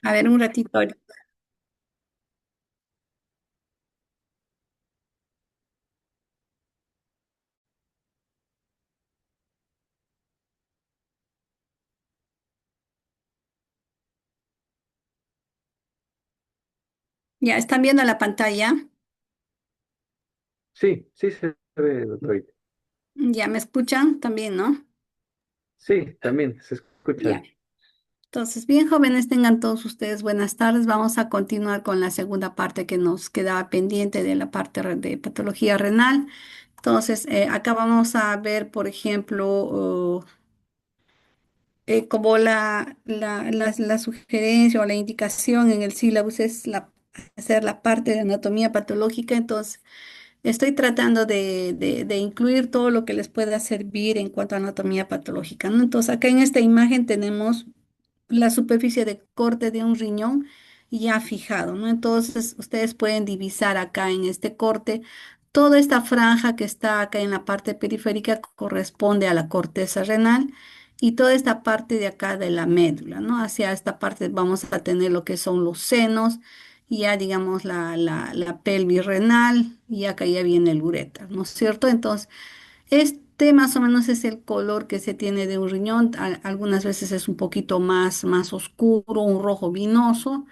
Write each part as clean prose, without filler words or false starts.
A ver, un ratito. Ya, ¿están viendo la pantalla? Sí, sí se ve, doctorita. Ya, ¿me escuchan también, no? Sí, también se Ya. escucha. Entonces, bien, jóvenes, tengan todos ustedes buenas tardes. Vamos a continuar con la segunda parte que nos quedaba pendiente de la parte de patología renal. Entonces, acá vamos a ver, por ejemplo, como la sugerencia o la indicación en el sílabus es hacer la parte de anatomía patológica. Entonces, estoy tratando de incluir todo lo que les pueda servir en cuanto a anatomía patológica, ¿no? Entonces, acá en esta imagen tenemos la superficie de corte de un riñón ya fijado, ¿no? Entonces, ustedes pueden divisar acá en este corte, toda esta franja que está acá en la parte periférica corresponde a la corteza renal y toda esta parte de acá de la médula, ¿no? Hacia esta parte vamos a tener lo que son los senos, y ya digamos la pelvis renal y acá ya viene el uréter, ¿no es cierto? Entonces, este más o menos es el color que se tiene de un riñón. Algunas veces es un poquito más oscuro, un rojo vinoso.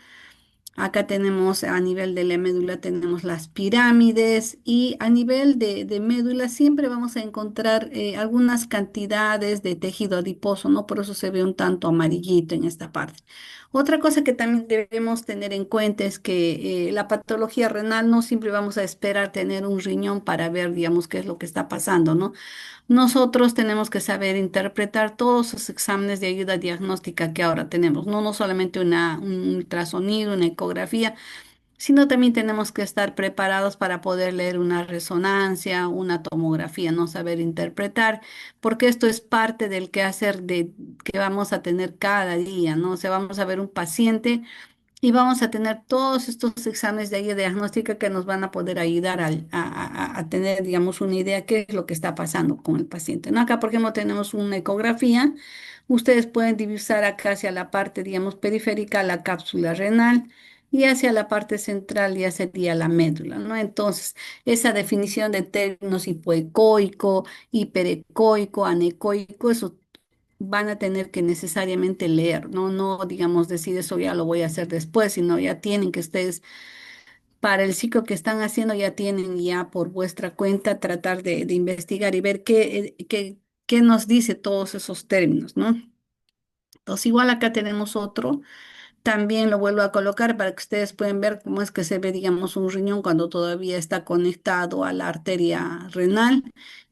Acá tenemos a nivel de la médula tenemos las pirámides y a nivel de médula siempre vamos a encontrar algunas cantidades de tejido adiposo, ¿no? Por eso se ve un tanto amarillito en esta parte. Otra cosa que también debemos tener en cuenta es que la patología renal no siempre vamos a esperar tener un riñón para ver, digamos, qué es lo que está pasando, ¿no? Nosotros tenemos que saber interpretar todos los exámenes de ayuda diagnóstica que ahora tenemos, no solamente un ultrasonido, una ecografía, sino también tenemos que estar preparados para poder leer una resonancia, una tomografía, no saber interpretar, porque esto es parte del quehacer que vamos a tener cada día, ¿no? O sea, vamos a ver un paciente y vamos a tener todos estos exámenes de guía diagnóstica que nos van a poder ayudar a tener, digamos, una idea de qué es lo que está pasando con el paciente, ¿no? Acá, por ejemplo, tenemos una ecografía. Ustedes pueden divisar acá hacia la parte, digamos, periférica, la cápsula renal, y hacia la parte central ya sería la médula, ¿no? Entonces, esa definición de términos hipoecoico, hiperecoico, anecoico, eso van a tener que necesariamente leer, ¿no? No, digamos, decir eso ya lo voy a hacer después, sino ya tienen que ustedes, para el ciclo que están haciendo, ya tienen ya por vuestra cuenta tratar de investigar y ver qué nos dice todos esos términos, ¿no? Entonces, igual acá tenemos otro. También lo vuelvo a colocar para que ustedes puedan ver cómo es que se ve, digamos, un riñón cuando todavía está conectado a la arteria renal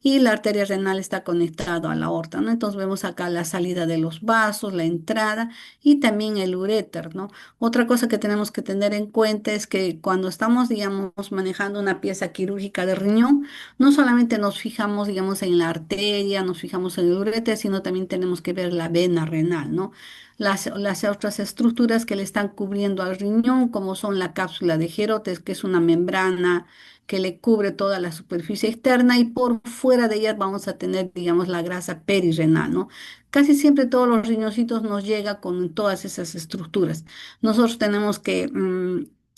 y la arteria renal está conectado a la aorta, ¿no? Entonces vemos acá la salida de los vasos, la entrada y también el uréter, ¿no? Otra cosa que tenemos que tener en cuenta es que cuando estamos, digamos, manejando una pieza quirúrgica de riñón, no solamente nos fijamos, digamos, en la arteria, nos fijamos en el uréter, sino también tenemos que ver la vena renal, ¿no? Las otras estructuras que le están cubriendo al riñón, como son la cápsula de Gerotes, que es una membrana que le cubre toda la superficie externa, y por fuera de ellas vamos a tener, digamos, la grasa perirrenal, ¿no? Casi siempre todos los riñoncitos nos llega con todas esas estructuras. Nosotros tenemos que,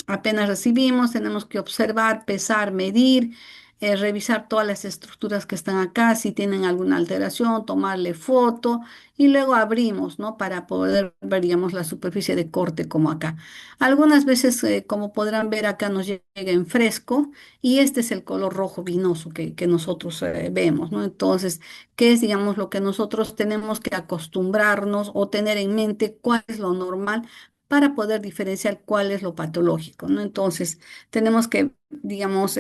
apenas recibimos, tenemos que observar, pesar, medir, revisar todas las estructuras que están acá, si tienen alguna alteración, tomarle foto y luego abrimos, ¿no? Para poder ver, digamos, la superficie de corte como acá. Algunas veces, como podrán ver acá, nos llega en fresco y este es el color rojo vinoso que nosotros vemos, ¿no? Entonces, ¿qué es, digamos, lo que nosotros tenemos que acostumbrarnos o tener en mente cuál es lo normal para poder diferenciar cuál es lo patológico, ¿no? Entonces, tenemos que, digamos,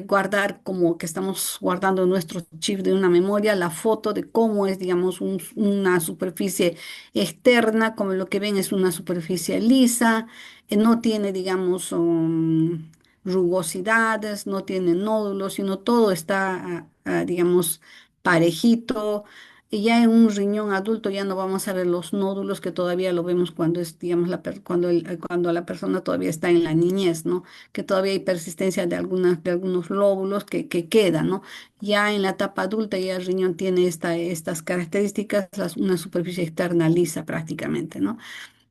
guardar como que estamos guardando en nuestro chip de una memoria la foto de cómo es, digamos, una superficie externa, como lo que ven es una superficie lisa, no tiene, digamos, rugosidades, no tiene nódulos, sino todo está, digamos, parejito. Y ya en un riñón adulto ya no vamos a ver los nódulos que todavía lo vemos cuando es, digamos, cuando la persona todavía está en la niñez, ¿no? Que todavía hay persistencia de algunos lóbulos que quedan, ¿no? Ya en la etapa adulta ya el riñón tiene estas características, una superficie externa lisa prácticamente, ¿no?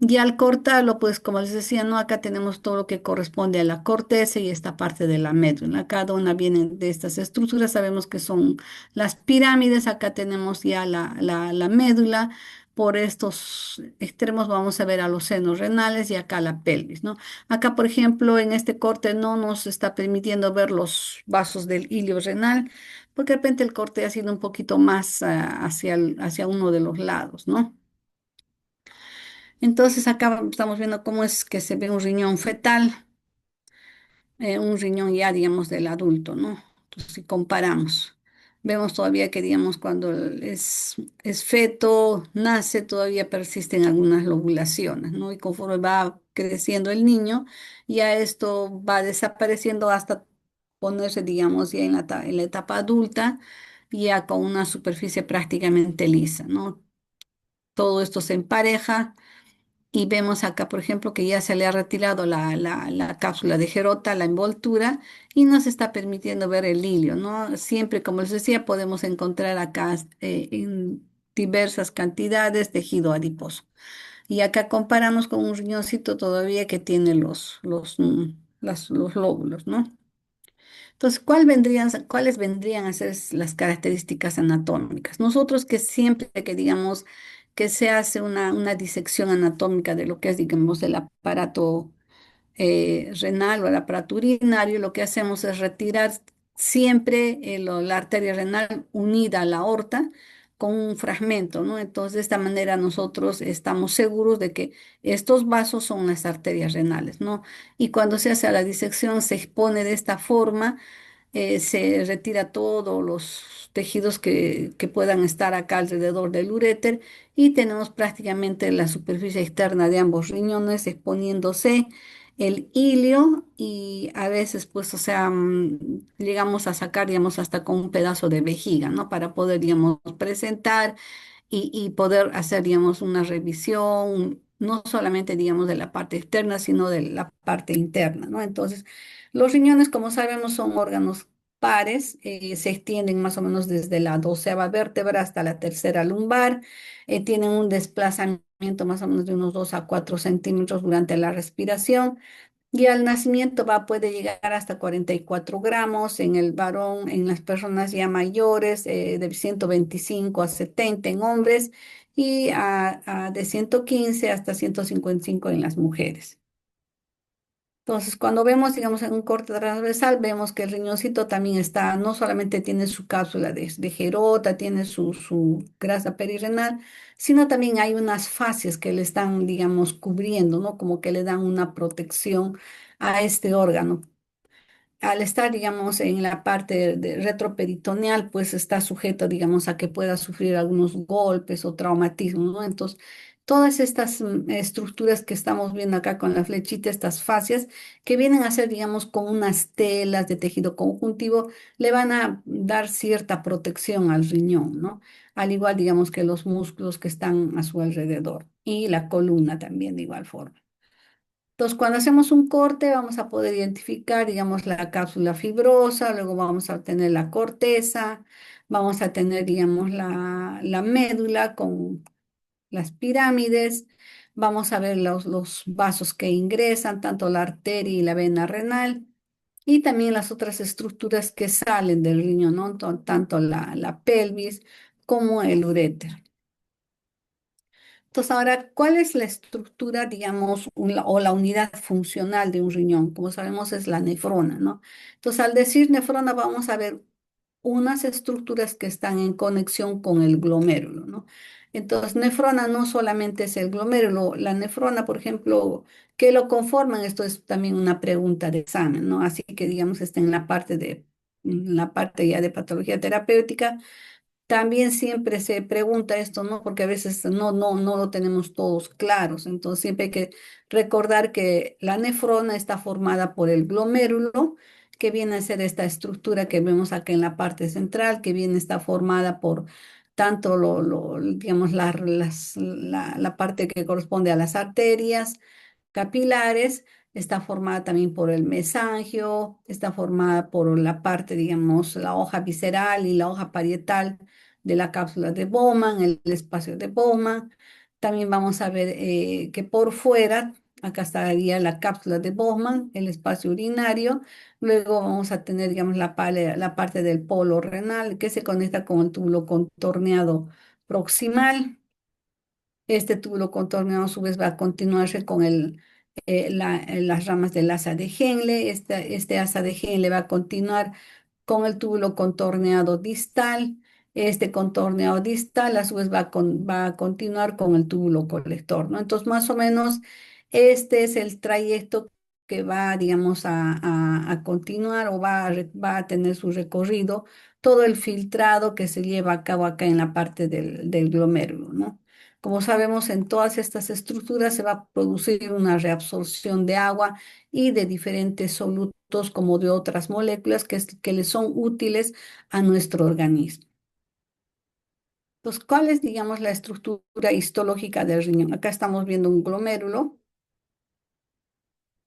Y al cortarlo, pues como les decía, ¿no? Acá tenemos todo lo que corresponde a la corteza y esta parte de la médula. Cada una viene de estas estructuras, sabemos que son las pirámides, acá tenemos ya la médula. Por estos extremos vamos a ver a los senos renales y acá la pelvis, ¿no? Acá, por ejemplo, en este corte no nos está permitiendo ver los vasos del ilio renal, porque de repente el corte ha sido un poquito más hacia uno de los lados, ¿no? Entonces acá estamos viendo cómo es que se ve un riñón fetal, un riñón ya, digamos, del adulto, ¿no? Entonces, si comparamos, vemos todavía que, digamos, cuando es feto, nace, todavía persisten algunas lobulaciones, ¿no? Y conforme va creciendo el niño, ya esto va desapareciendo hasta ponerse, digamos, ya en la etapa adulta, ya con una superficie prácticamente lisa, ¿no? Todo esto se empareja y vemos acá, por ejemplo, que ya se le ha retirado la cápsula de Gerota, la envoltura, y nos está permitiendo ver el hilio, ¿no? Siempre, como les decía, podemos encontrar acá en diversas cantidades tejido adiposo. Y acá comparamos con un riñoncito todavía que tiene los lóbulos, ¿no? Entonces, cuáles vendrían a ser las características anatómicas? Nosotros que siempre que digamos que se hace una disección anatómica de lo que es, digamos, el aparato renal o el aparato urinario, lo que hacemos es retirar siempre la arteria renal unida a la aorta con un fragmento, ¿no? Entonces, de esta manera nosotros estamos seguros de que estos vasos son las arterias renales, ¿no? Y cuando se hace la disección se expone de esta forma, se retira todos los tejidos que puedan estar acá alrededor del uréter y tenemos prácticamente la superficie externa de ambos riñones exponiéndose el hilio y a veces pues o sea llegamos a sacar digamos hasta con un pedazo de vejiga, ¿no? Para poder digamos presentar y poder hacer, digamos, una revisión, no solamente, digamos, de la parte externa, sino de la parte interna, ¿no? Entonces, los riñones, como sabemos, son órganos pares, se extienden más o menos desde la 12ª vértebra hasta la tercera lumbar, tienen un desplazamiento más o menos de unos 2 a 4 centímetros durante la respiración. Y al nacimiento puede llegar hasta 44 gramos en el varón, en las personas ya mayores, de 125 a 70 en hombres y de 115 hasta 155 en las mujeres. Entonces, cuando vemos, digamos, en un corte transversal, vemos que el riñoncito también está, no solamente tiene su cápsula de Gerota, tiene su grasa perirenal, sino también hay unas fascias que le están, digamos, cubriendo, ¿no? Como que le dan una protección a este órgano. Al estar, digamos, en la parte de retroperitoneal, pues está sujeto, digamos, a que pueda sufrir algunos golpes o traumatismos, ¿no? Entonces, todas estas estructuras que estamos viendo acá con la flechita, estas fascias, que vienen a ser, digamos, con unas telas de tejido conjuntivo, le van a dar cierta protección al riñón, ¿no? Al igual, digamos, que los músculos que están a su alrededor y la columna también de igual forma. Entonces, cuando hacemos un corte, vamos a poder identificar, digamos, la cápsula fibrosa, luego vamos a tener la corteza, vamos a tener, digamos, la médula con las pirámides, vamos a ver los vasos que ingresan, tanto la arteria y la vena renal, y también las otras estructuras que salen del riñón, ¿no? Tanto la pelvis como el uréter. Entonces, ahora, ¿cuál es la estructura, digamos, o la unidad funcional de un riñón? Como sabemos, es la nefrona, ¿no? Entonces, al decir nefrona, vamos a ver unas estructuras que están en conexión con el glomérulo, ¿no? Entonces, nefrona no solamente es el glomérulo, la nefrona, por ejemplo, ¿qué lo conforman? Esto es también una pregunta de examen, ¿no? Así que, digamos, está en la parte ya de patología terapéutica. También siempre se pregunta esto, ¿no? Porque a veces no lo tenemos todos claros. Entonces siempre hay que recordar que la nefrona está formada por el glomérulo, que viene a ser esta estructura que vemos acá en la parte central, que viene está formada por tanto digamos, la parte que corresponde a las arterias capilares, está formada también por el mesangio, está formada por la parte, digamos, la hoja visceral y la hoja parietal de la cápsula de Bowman, el espacio de Bowman. También vamos a ver que por fuera, acá estaría la cápsula de Bowman, el espacio urinario. Luego vamos a tener, digamos, la parte del polo renal que se conecta con el túbulo contorneado proximal. Este túbulo contorneado a su vez va a continuarse con las ramas del asa de Henle. Este asa de Henle va a continuar con el túbulo contorneado distal. Este contorneado distal a su vez va a continuar con el túbulo colector, ¿no? Entonces, más o menos, este es el trayecto que va, digamos, a continuar o va a tener su recorrido, todo el filtrado que se lleva a cabo acá en la parte del glomérulo, ¿no? Como sabemos, en todas estas estructuras se va a producir una reabsorción de agua y de diferentes solutos como de otras moléculas que le son útiles a nuestro organismo. Entonces, ¿cuál es, digamos, la estructura histológica del riñón? Acá estamos viendo un glomérulo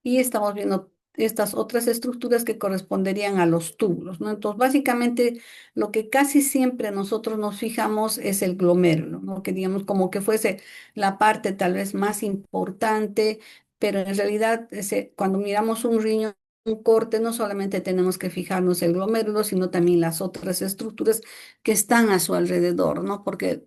y estamos viendo estas otras estructuras que corresponderían a los túbulos, ¿no? Entonces, básicamente, lo que casi siempre nosotros nos fijamos es el glomérulo, ¿no? Que digamos como que fuese la parte tal vez más importante, pero en realidad cuando miramos un riñón, un corte, no solamente tenemos que fijarnos el glomérulo, sino también las otras estructuras que están a su alrededor, ¿no? Porque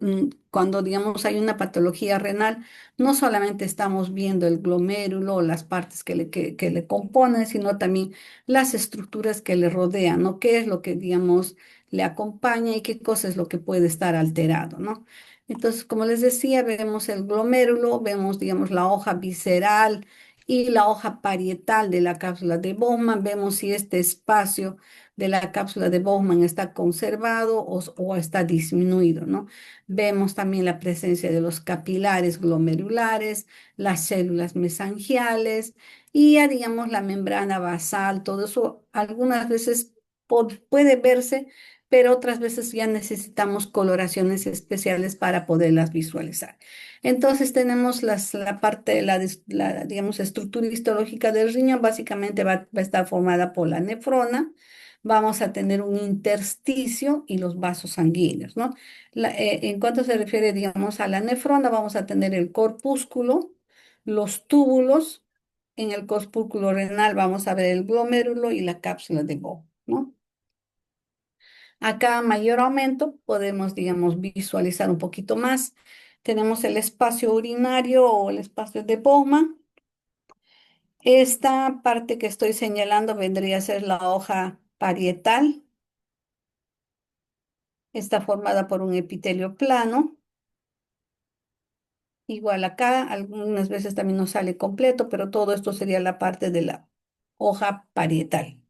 cuando, digamos, hay una patología renal, no solamente estamos viendo el glomérulo o las partes que le componen, sino también las estructuras que le rodean, ¿no? ¿Qué es lo que, digamos, le acompaña y qué cosa es lo que puede estar alterado, ¿no? Entonces, como les decía, vemos el glomérulo, vemos, digamos, la hoja visceral y la hoja parietal de la cápsula de Bowman, vemos si este espacio de la cápsula de Bowman está conservado o está disminuido, ¿no? Vemos también la presencia de los capilares glomerulares, las células mesangiales y ya digamos la membrana basal, todo eso algunas veces puede verse, pero otras veces ya necesitamos coloraciones especiales para poderlas visualizar. Entonces tenemos la parte de digamos, estructura histológica del riñón, básicamente va a estar formada por la nefrona. Vamos a tener un intersticio y los vasos sanguíneos, ¿no? En cuanto se refiere, digamos, a la nefrona, vamos a tener el corpúsculo, los túbulos. En el corpúsculo renal vamos a ver el glomérulo y la cápsula de Bowman, ¿no? Acá, a mayor aumento, podemos, digamos, visualizar un poquito más. Tenemos el espacio urinario o el espacio de Bowman. Esta parte que estoy señalando vendría a ser la hoja parietal. Está formada por un epitelio plano. Igual acá, algunas veces también no sale completo, pero todo esto sería la parte de la hoja parietal.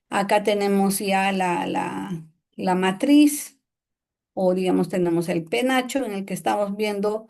Acá tenemos ya la matriz, o digamos tenemos el penacho en el que estamos viendo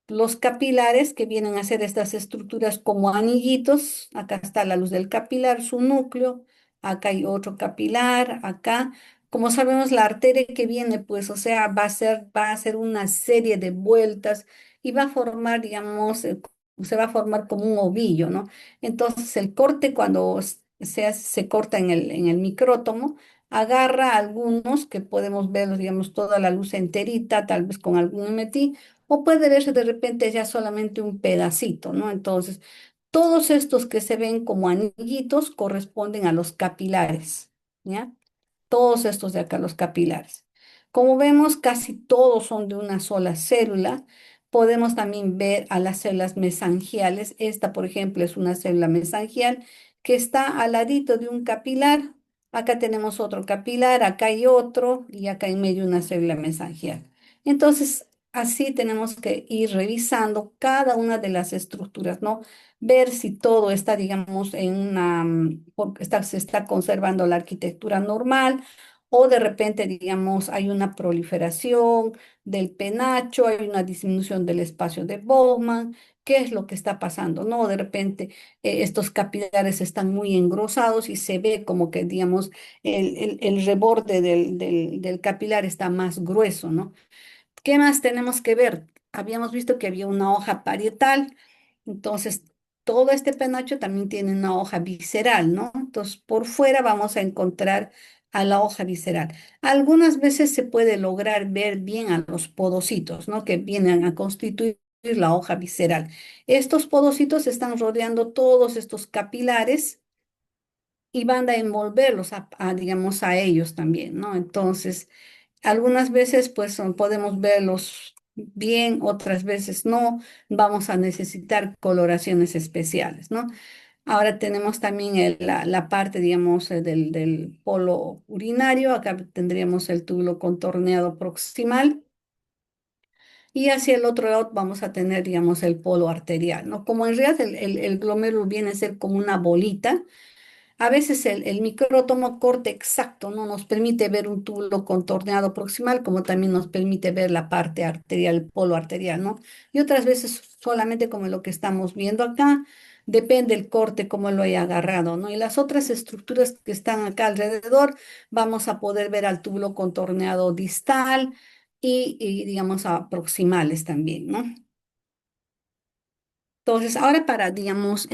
los capilares que vienen a ser estas estructuras como anillitos. Acá está la luz del capilar, su núcleo. Acá hay otro capilar. Acá, como sabemos, la arteria que viene, pues, o sea, va a hacer una serie de vueltas y va a formar, digamos, se va a formar como un ovillo, ¿no? Entonces, el corte, cuando se corta en el micrótomo, agarra algunos que podemos ver, digamos, toda la luz enterita, tal vez con algún MTI, o puede verse de repente ya solamente un pedacito, ¿no? Entonces, todos estos que se ven como anillitos corresponden a los capilares, ¿ya? Todos estos de acá, los capilares. Como vemos, casi todos son de una sola célula. Podemos también ver a las células mesangiales. Esta, por ejemplo, es una célula mesangial que está al ladito de un capilar. Acá tenemos otro capilar, acá hay otro y acá en medio una célula mesangial. Entonces, así tenemos que ir revisando cada una de las estructuras, ¿no? Ver si todo está, digamos, se está conservando la arquitectura normal o de repente, digamos, hay una proliferación del penacho, hay una disminución del espacio de Bowman. ¿Qué es lo que está pasando? ¿No? De repente estos capilares están muy engrosados y se ve como que, digamos, el reborde del capilar está más grueso, ¿no? ¿Qué más tenemos que ver? Habíamos visto que había una hoja parietal, entonces todo este penacho también tiene una hoja visceral, ¿no? Entonces por fuera vamos a encontrar a la hoja visceral. Algunas veces se puede lograr ver bien a los podocitos, ¿no? Que vienen a constituir la hoja visceral. Estos podocitos están rodeando todos estos capilares y van a envolverlos digamos, a ellos también, ¿no? Entonces, algunas veces, pues, podemos verlos bien, otras veces no. Vamos a necesitar coloraciones especiales, ¿no? Ahora tenemos también la parte, digamos, del polo urinario. Acá tendríamos el túbulo contorneado proximal. Y hacia el otro lado vamos a tener, digamos, el polo arterial, ¿no? Como en realidad el glomérulo viene a ser como una bolita, a veces el micrótomo corte exacto no nos permite ver un túbulo contorneado proximal, como también nos permite ver la parte arterial, el polo arterial, ¿no? Y otras veces solamente como lo que estamos viendo acá, depende el corte, cómo lo haya agarrado, ¿no? Y las otras estructuras que están acá alrededor, vamos a poder ver al túbulo contorneado distal digamos, a proximales también, ¿no? Entonces, ahora para, digamos,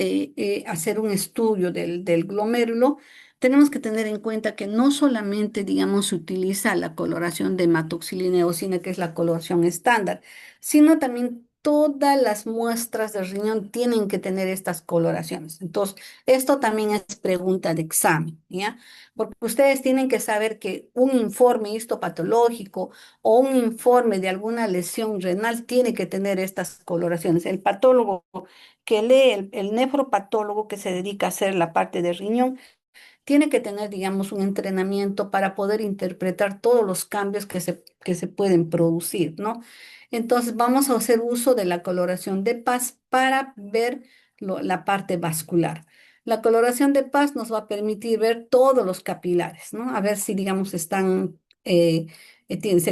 hacer un estudio del glomérulo, tenemos que tener en cuenta que no solamente, digamos, se utiliza la coloración de hematoxilina y eosina, que es la coloración estándar, sino también todas las muestras de riñón tienen que tener estas coloraciones. Entonces, esto también es pregunta de examen, ¿ya? Porque ustedes tienen que saber que un informe histopatológico o un informe de alguna lesión renal tiene que tener estas coloraciones. El patólogo que lee, el nefropatólogo que se dedica a hacer la parte de riñón, tiene que tener, digamos, un entrenamiento para poder interpretar todos los cambios que se pueden producir, ¿no? Entonces, vamos a hacer uso de la coloración de Paz para ver la parte vascular. La coloración de Paz nos va a permitir ver todos los capilares, ¿no? A ver si, digamos, se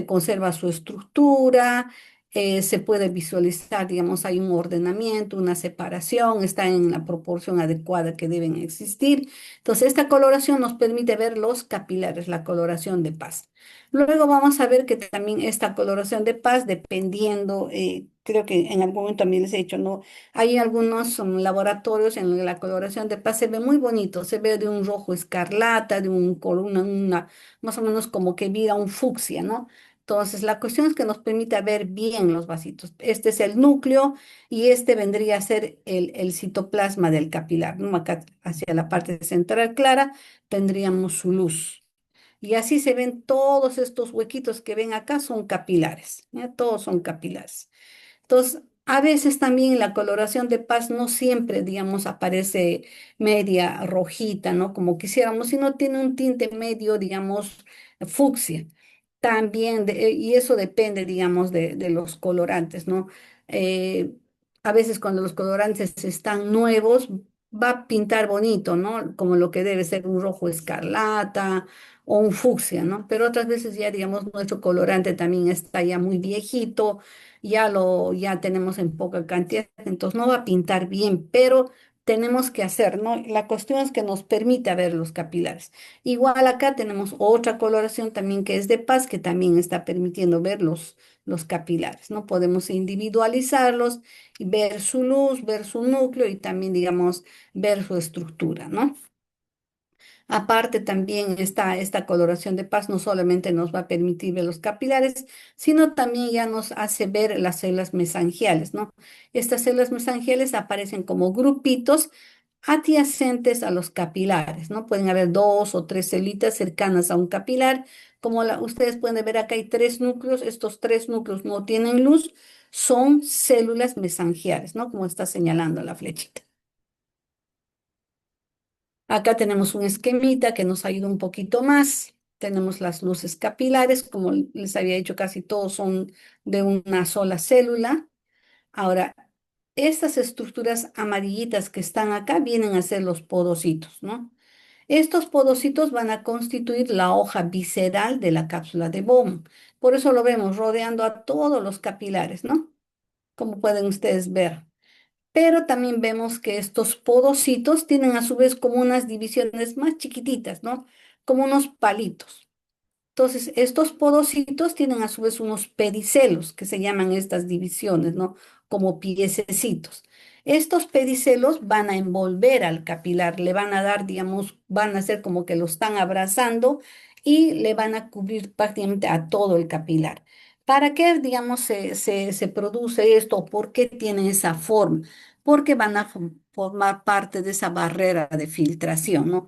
conserva su estructura, se puede visualizar, digamos, hay un ordenamiento, una separación, está en la proporción adecuada que deben existir. Entonces, esta coloración nos permite ver los capilares, la coloración de Paz. Luego vamos a ver que también esta coloración de Paz, dependiendo, creo que en algún momento también les he dicho, ¿no? Hay algunos laboratorios en los que la coloración de Paz se ve muy bonito, se ve de un rojo escarlata, de un color, más o menos como que mira un fucsia, ¿no? Entonces, la cuestión es que nos permite ver bien los vasitos. Este es el núcleo y este vendría a ser el citoplasma del capilar, ¿no? Acá hacia la parte central clara tendríamos su luz. Y así se ven todos estos huequitos que ven acá son capilares, ¿ya? Todos son capilares. Entonces, a veces también la coloración de Paz no siempre, digamos, aparece media rojita, ¿no? Como quisiéramos, sino tiene un tinte medio, digamos, fucsia. También, y eso depende, digamos, de los colorantes, ¿no? Eh, a veces cuando los colorantes están nuevos, va a pintar bonito, ¿no? Como lo que debe ser un rojo escarlata o un fucsia, ¿no? Pero otras veces ya, digamos, nuestro colorante también está ya muy viejito, ya tenemos en poca cantidad, entonces no va a pintar bien, pero tenemos que hacer, ¿no? La cuestión es que nos permite ver los capilares. Igual acá tenemos otra coloración también que es de Paz, que también está permitiendo ver los capilares, ¿no? Podemos individualizarlos y ver su luz, ver su núcleo y también, digamos, ver su estructura, ¿no? Aparte también esta coloración de Paz no solamente nos va a permitir ver los capilares, sino también ya nos hace ver las células mesangiales, ¿no? Estas células mesangiales aparecen como grupitos adyacentes a los capilares, ¿no? Pueden haber dos o tres celitas cercanas a un capilar. Ustedes pueden ver acá hay tres núcleos, estos tres núcleos no tienen luz, son células mesangiales, ¿no? Como está señalando la flechita. Acá tenemos un esquemita que nos ayuda un poquito más. Tenemos las luces capilares, como les había dicho, casi todos son de una sola célula. Ahora, estas estructuras amarillitas que están acá vienen a ser los podocitos, ¿no? Estos podocitos van a constituir la hoja visceral de la cápsula de Bowman. Por eso lo vemos rodeando a todos los capilares, ¿no? Como pueden ustedes ver. Pero también vemos que estos podocitos tienen a su vez como unas divisiones más chiquititas, ¿no? Como unos palitos. Entonces, estos podocitos tienen a su vez unos pedicelos, que se llaman estas divisiones, ¿no? Como piececitos. Estos pedicelos van a envolver al capilar, le van a dar, digamos, van a hacer como que lo están abrazando y le van a cubrir prácticamente a todo el capilar. ¿Para qué, digamos, se produce esto? ¿Por qué tiene esa forma? Porque van a formar parte de esa barrera de filtración, ¿no?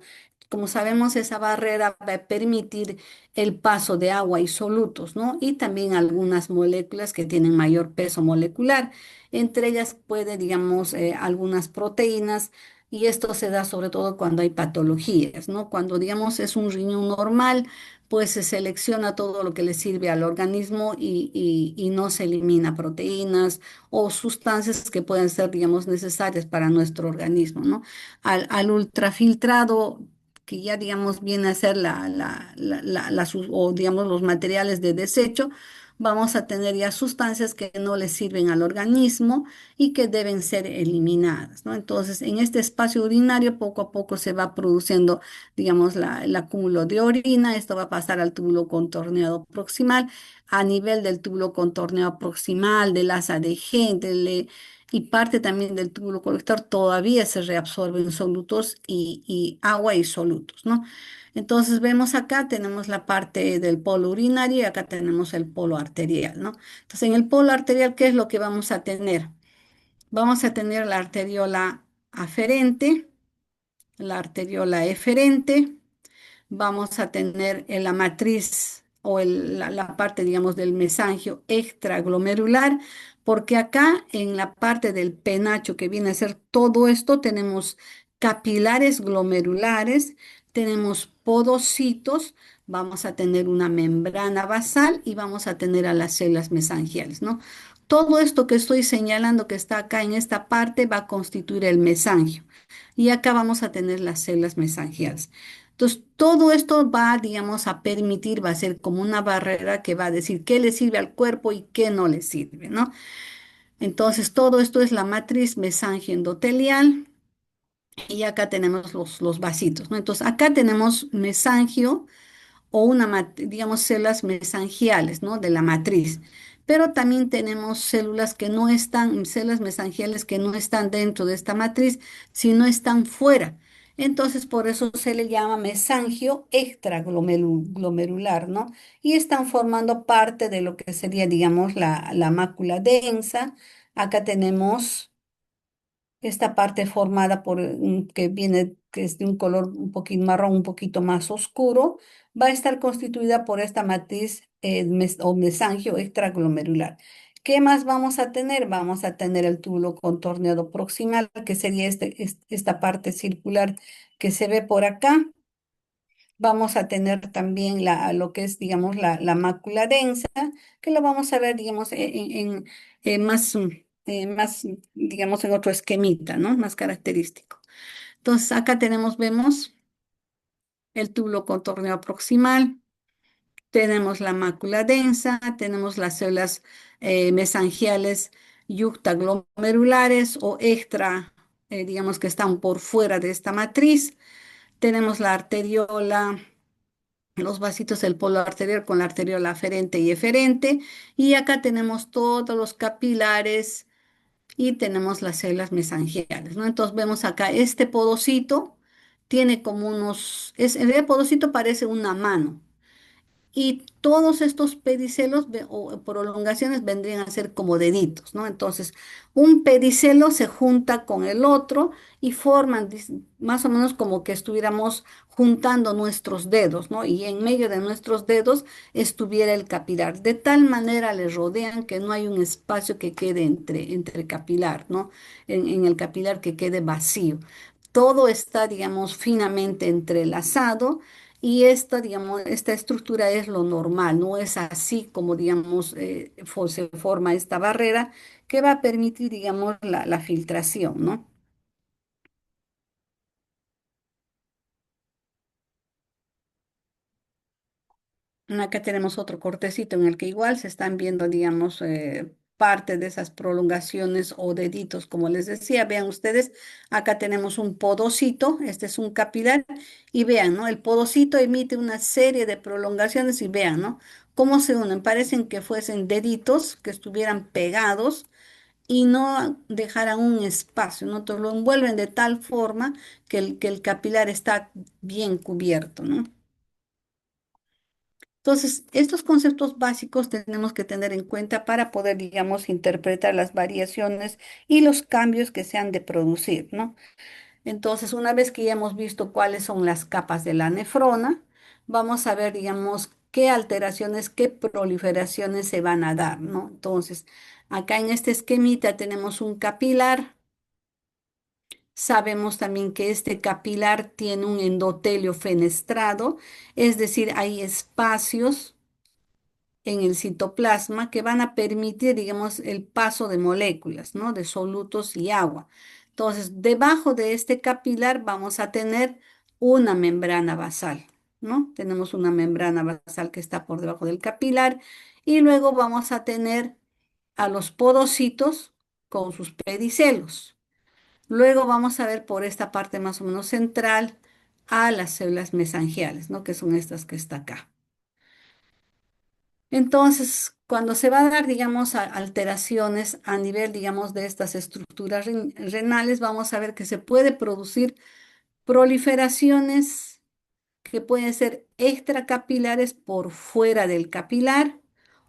Como sabemos, esa barrera va a permitir el paso de agua y solutos, ¿no? Y también algunas moléculas que tienen mayor peso molecular. Entre ellas puede, digamos, algunas proteínas, y esto se da sobre todo cuando hay patologías, ¿no? Cuando, digamos, es un riñón normal, pues se selecciona todo lo que le sirve al organismo y no se elimina proteínas o sustancias que pueden ser, digamos, necesarias para nuestro organismo, ¿no? Al ultrafiltrado, que ya, digamos, viene a ser o, digamos, los materiales de desecho, vamos a tener ya sustancias que no le sirven al organismo y que deben ser eliminadas, ¿no? Entonces, en este espacio urinario, poco a poco se va produciendo, digamos, el acúmulo de orina. Esto va a pasar al túbulo contorneado proximal. A nivel del túbulo contorneado proximal, del asa de Henle y parte también del túbulo colector, todavía se reabsorben solutos y agua y solutos, ¿no? Entonces vemos acá, tenemos la parte del polo urinario y acá tenemos el polo arterial, ¿no? Entonces en el polo arterial, ¿qué es lo que vamos a tener? Vamos a tener la arteriola aferente, la arteriola eferente, vamos a tener en la matriz o la parte, digamos, del mesangio extraglomerular, porque acá en la parte del penacho que viene a ser todo esto, tenemos capilares glomerulares, tenemos podocitos, vamos a tener una membrana basal y vamos a tener a las células mesangiales, ¿no? Todo esto que estoy señalando que está acá en esta parte va a constituir el mesangio. Y acá vamos a tener las células mesangiales. Entonces, todo esto va, digamos, a permitir, va a ser como una barrera que va a decir qué le sirve al cuerpo y qué no le sirve, ¿no? Entonces, todo esto es la matriz mesangio-endotelial y acá tenemos los vasitos, ¿no? Entonces, acá tenemos mesangio o digamos, células mesangiales, ¿no? De la matriz. Pero también tenemos células que no están, células mesangiales que no están dentro de esta matriz, sino están fuera. Entonces, por eso se le llama mesangio extraglomerular, ¿no? Y están formando parte de lo que sería, digamos, la mácula densa. Acá tenemos esta parte formada por que viene, que es de un color un poquito marrón, un poquito más oscuro, va a estar constituida por esta matriz o mesangio extraglomerular. ¿Qué más vamos a tener? Vamos a tener el túbulo contorneado proximal, que sería esta parte circular que se ve por acá. Vamos a tener también lo que es, digamos, la mácula densa, que lo vamos a ver, digamos, más, digamos, en otro esquemita, ¿no? Más característico. Entonces, acá vemos el túbulo contorneo proximal, tenemos la mácula densa, tenemos las células mesangiales yuctaglomerulares o extra, digamos, que están por fuera de esta matriz. Tenemos la arteriola, los vasitos del polo arterial con la arteriola aferente y eferente. Y acá tenemos todos los capilares y tenemos las células mesangiales, ¿no? Entonces vemos acá este podocito, tiene como el podocito parece una mano. Y todos estos pedicelos o prolongaciones vendrían a ser como deditos, ¿no? Entonces, un pedicelo se junta con el otro y forman más o menos como que estuviéramos juntando nuestros dedos, ¿no? Y en medio de nuestros dedos estuviera el capilar. De tal manera le rodean que no hay un espacio que quede entre capilar, ¿no? En el capilar que quede vacío. Todo está, digamos, finamente entrelazado y esta, digamos, esta estructura es lo normal, no es así como, digamos, se forma esta barrera que va a permitir, digamos, la filtración, ¿no? Acá tenemos otro cortecito en el que igual se están viendo, digamos, parte de esas prolongaciones o deditos, como les decía. Vean ustedes, acá tenemos un podocito, este es un capilar, y vean, ¿no? El podocito emite una serie de prolongaciones y vean, ¿no? Cómo se unen. Parecen que fuesen deditos que estuvieran pegados y no dejaran un espacio, ¿no? Entonces lo envuelven de tal forma que el capilar está bien cubierto, ¿no? Entonces, estos conceptos básicos tenemos que tener en cuenta para poder, digamos, interpretar las variaciones y los cambios que se han de producir, ¿no? Entonces, una vez que ya hemos visto cuáles son las capas de la nefrona, vamos a ver, digamos, qué alteraciones, qué proliferaciones se van a dar, ¿no? Entonces, acá en este esquemita tenemos un capilar. Sabemos también que este capilar tiene un endotelio fenestrado, es decir, hay espacios en el citoplasma que van a permitir, digamos, el paso de moléculas, ¿no? De solutos y agua. Entonces, debajo de este capilar vamos a tener una membrana basal, ¿no? Tenemos una membrana basal que está por debajo del capilar y luego vamos a tener a los podocitos con sus pedicelos. Luego vamos a ver por esta parte más o menos central a las células mesangiales, ¿no? Que son estas que está acá. Entonces, cuando se va a dar, digamos, alteraciones a nivel, digamos, de estas estructuras renales, vamos a ver que se puede producir proliferaciones que pueden ser extracapilares por fuera del capilar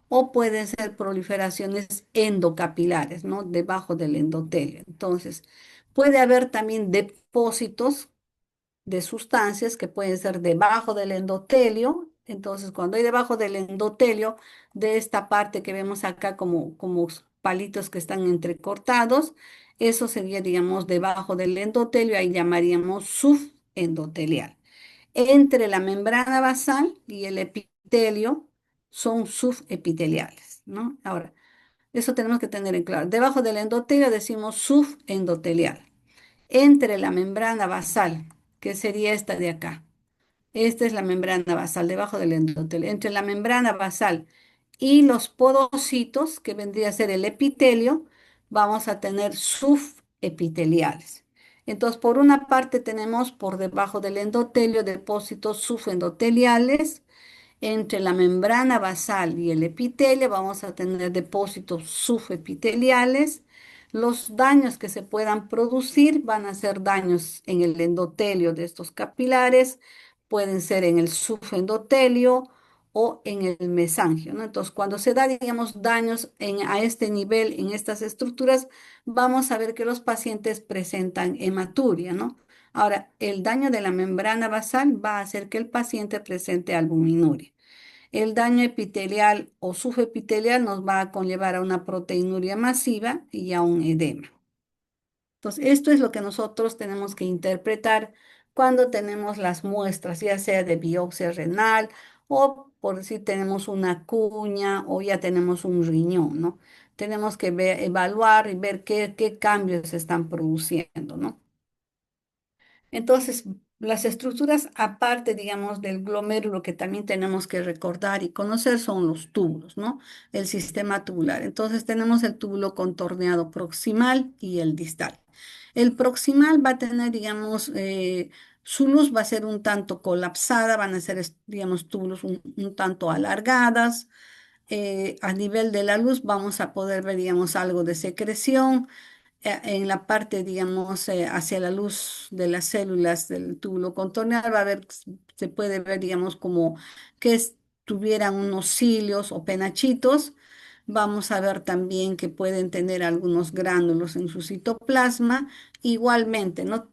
o pueden ser proliferaciones endocapilares, ¿no? Debajo del endotelio. Entonces, puede haber también depósitos de sustancias que pueden ser debajo del endotelio. Entonces, cuando hay debajo del endotelio, de esta parte que vemos acá como palitos que están entrecortados, eso sería, digamos, debajo del endotelio, ahí llamaríamos subendotelial. Entre la membrana basal y el epitelio son subepiteliales, ¿no? Ahora, eso tenemos que tener en claro. Debajo del endotelio decimos subendotelial. Entre la membrana basal, que sería esta de acá. Esta es la membrana basal, debajo del endotelio. Entre la membrana basal y los podocitos, que vendría a ser el epitelio, vamos a tener subepiteliales. Entonces, por una parte tenemos por debajo del endotelio depósitos subendoteliales, entre la membrana basal y el epitelio vamos a tener depósitos subepiteliales. Los daños que se puedan producir van a ser daños en el endotelio de estos capilares, pueden ser en el subendotelio o en el mesangio, ¿no? Entonces, cuando se da, digamos, daños a este nivel, en estas estructuras, vamos a ver que los pacientes presentan hematuria, ¿no? Ahora, el daño de la membrana basal va a hacer que el paciente presente albuminuria. El daño epitelial o subepitelial nos va a conllevar a una proteinuria masiva y a un edema. Entonces, esto es lo que nosotros tenemos que interpretar cuando tenemos las muestras, ya sea de biopsia renal o por decir tenemos una cuña o ya tenemos un riñón, ¿no? Tenemos que evaluar y ver qué cambios se están produciendo, ¿no? Entonces, las estructuras, aparte, digamos, del glomérulo que también tenemos que recordar y conocer son los túbulos, ¿no? El sistema tubular. Entonces, tenemos el túbulo contorneado proximal y el distal. El proximal va a tener, digamos, su luz va a ser un tanto colapsada, van a ser, digamos, túbulos un tanto alargadas. A nivel de la luz vamos a poder ver, digamos, algo de secreción en la parte, digamos, hacia la luz de las células del túbulo contorneal, va a ver, se puede ver, digamos, como que tuvieran unos cilios o penachitos. Vamos a ver también que pueden tener algunos gránulos en su citoplasma. Igualmente, ¿no?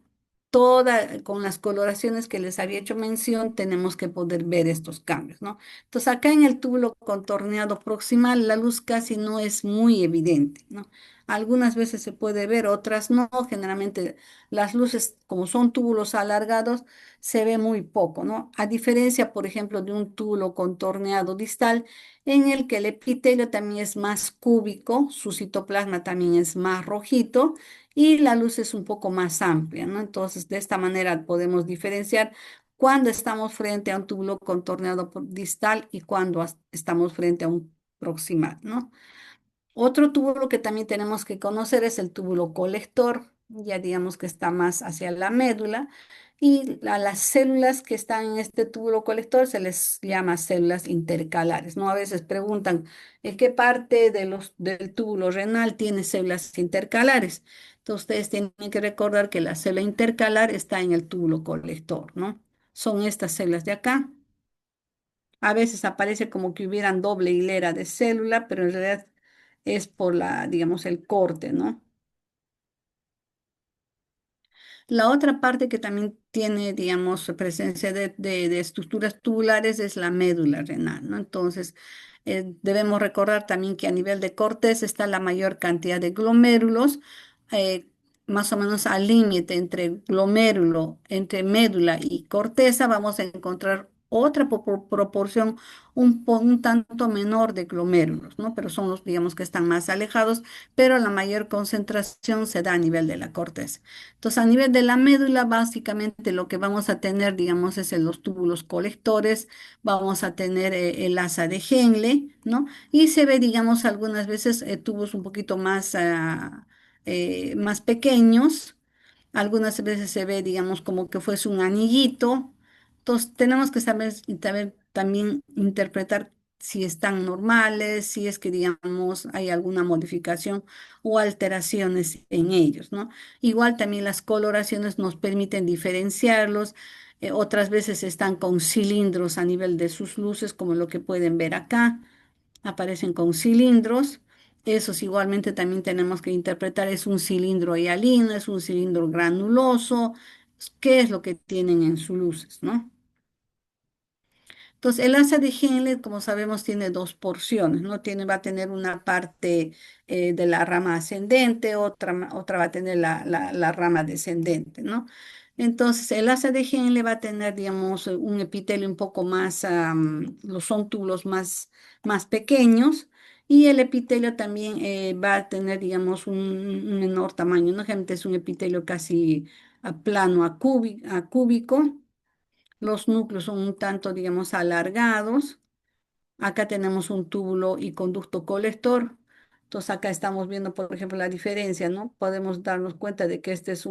Con las coloraciones que les había hecho mención, tenemos que poder ver estos cambios, ¿no? Entonces, acá en el túbulo contorneado proximal, la luz casi no es muy evidente, ¿no? Algunas veces se puede ver, otras no. Generalmente las luces, como son túbulos alargados, se ve muy poco, ¿no? A diferencia, por ejemplo, de un túbulo contorneado distal, en el que el epitelio también es más cúbico, su citoplasma también es más rojito y la luz es un poco más amplia, ¿no? Entonces, de esta manera podemos diferenciar cuando estamos frente a un túbulo contorneado distal y cuando estamos frente a un proximal, ¿no? Otro túbulo que también tenemos que conocer es el túbulo colector, ya digamos que está más hacia la médula, y a las células que están en este túbulo colector se les llama células intercalares, ¿no? A veces preguntan, ¿en qué parte del túbulo renal tiene células intercalares? Entonces ustedes tienen que recordar que la célula intercalar está en el túbulo colector, ¿no? Son estas células de acá. A veces aparece como que hubieran doble hilera de célula, pero en realidad es por digamos, el corte, ¿no? La otra parte que también tiene, digamos, presencia de estructuras tubulares es la médula renal, ¿no? Entonces, debemos recordar también que a nivel de corteza está la mayor cantidad de glomérulos, eh, más o menos al límite entre glomérulo, entre médula y corteza, vamos a encontrar otra proporción un tanto menor de glomérulos, ¿no? Pero son los, digamos, que están más alejados, pero la mayor concentración se da a nivel de la corteza. Entonces, a nivel de la médula, básicamente lo que vamos a tener, digamos, es en los túbulos colectores, vamos a tener el asa de Henle, ¿no? Y se ve, digamos, algunas veces tubos un poquito más, más pequeños, algunas veces se ve, digamos, como que fuese un anillito. Entonces, tenemos que saber también interpretar si están normales, si es que, digamos, hay alguna modificación o alteraciones en ellos, ¿no? Igual también las coloraciones nos permiten diferenciarlos. Otras veces están con cilindros a nivel de sus luces, como lo que pueden ver acá. Aparecen con cilindros. Esos igualmente también tenemos que interpretar, es un cilindro hialino, es un cilindro granuloso, qué es lo que tienen en sus luces, ¿no? Entonces, el asa de Henle, como sabemos, tiene dos porciones, ¿no? Va a tener una parte de la rama ascendente, otra va a tener la rama descendente, ¿no? Entonces, el asa de Henle va a tener, digamos, un epitelio un poco más, los son túbulos más pequeños, y el epitelio también va a tener, digamos, un menor tamaño, ¿no? Generalmente es un epitelio casi plano a cúbico. Los núcleos son un tanto, digamos, alargados. Acá tenemos un túbulo y conducto colector. Entonces acá estamos viendo, por ejemplo, la diferencia, ¿no? Podemos darnos cuenta de que este es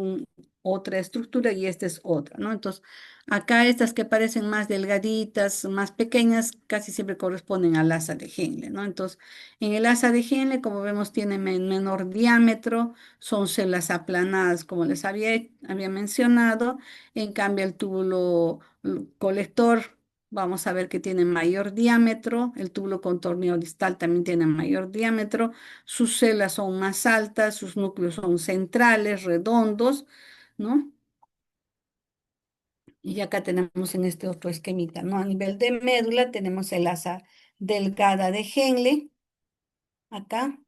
otra estructura y esta es otra, ¿no? Entonces acá estas que parecen más delgaditas, más pequeñas, casi siempre corresponden al asa de Henle, ¿no? Entonces en el asa de Henle, como vemos, tiene menor diámetro, son células aplanadas, como les había mencionado. En cambio, el túbulo colector, vamos a ver que tiene mayor diámetro, el túbulo contorneo distal también tiene mayor diámetro, sus celas son más altas, sus núcleos son centrales, redondos, ¿no? Y acá tenemos en este otro esquemita, ¿no? A nivel de médula tenemos el asa delgada de Henle, acá,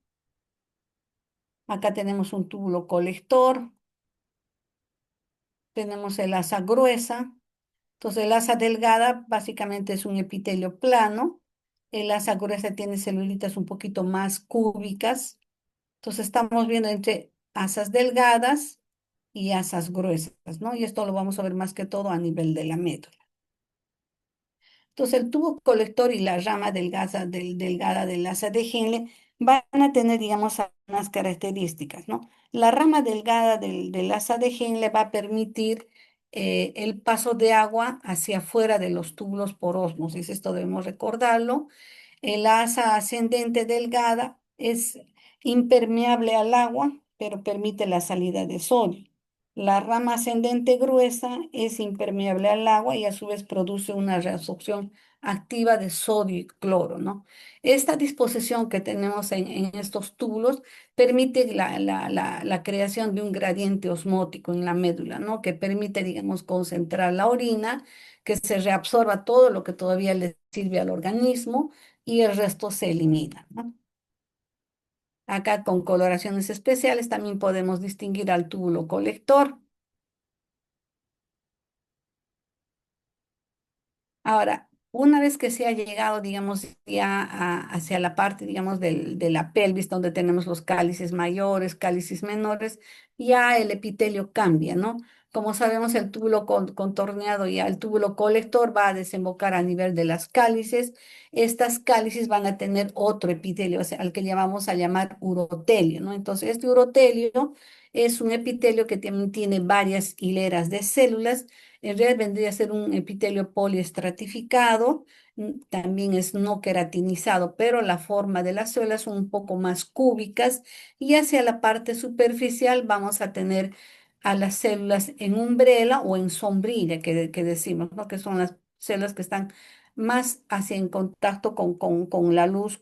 acá tenemos un túbulo colector, tenemos el asa gruesa. Entonces, el asa delgada básicamente es un epitelio plano. El asa gruesa tiene celulitas un poquito más cúbicas. Entonces, estamos viendo entre asas delgadas y asas gruesas, ¿no? Y esto lo vamos a ver más que todo a nivel de la médula. Entonces, el tubo colector y la rama delgada del asa de Henle van a tener, digamos, unas características, ¿no? La rama delgada del asa de Henle va a permitir el paso de agua hacia afuera de los túbulos por ósmosis. Esto debemos recordarlo. El asa ascendente delgada es impermeable al agua, pero permite la salida de sodio. La rama ascendente gruesa es impermeable al agua y a su vez produce una reabsorción activa de sodio y cloro, ¿no? Esta disposición que tenemos en estos túbulos permite la creación de un gradiente osmótico en la médula, ¿no? Que permite, digamos, concentrar la orina, que se reabsorba todo lo que todavía le sirve al organismo y el resto se elimina, ¿no? Acá con coloraciones especiales también podemos distinguir al túbulo colector. Ahora, una vez que se ha llegado, digamos, ya hacia la parte, digamos, de la pelvis, donde tenemos los cálices mayores, cálices menores, ya el epitelio cambia, ¿no? Como sabemos, el túbulo contorneado y el túbulo colector va a desembocar a nivel de las cálices. Estas cálices van a tener otro epitelio, o sea, al que llamamos a llamar urotelio, ¿no? Entonces, este urotelio es un epitelio que también tiene varias hileras de células. En realidad vendría a ser un epitelio poliestratificado, también es no queratinizado, pero la forma de las células son un poco más cúbicas y hacia la parte superficial vamos a tener a las células en umbrela o en sombrilla, que decimos, ¿no? Que son las células que están más hacia en contacto con la luz,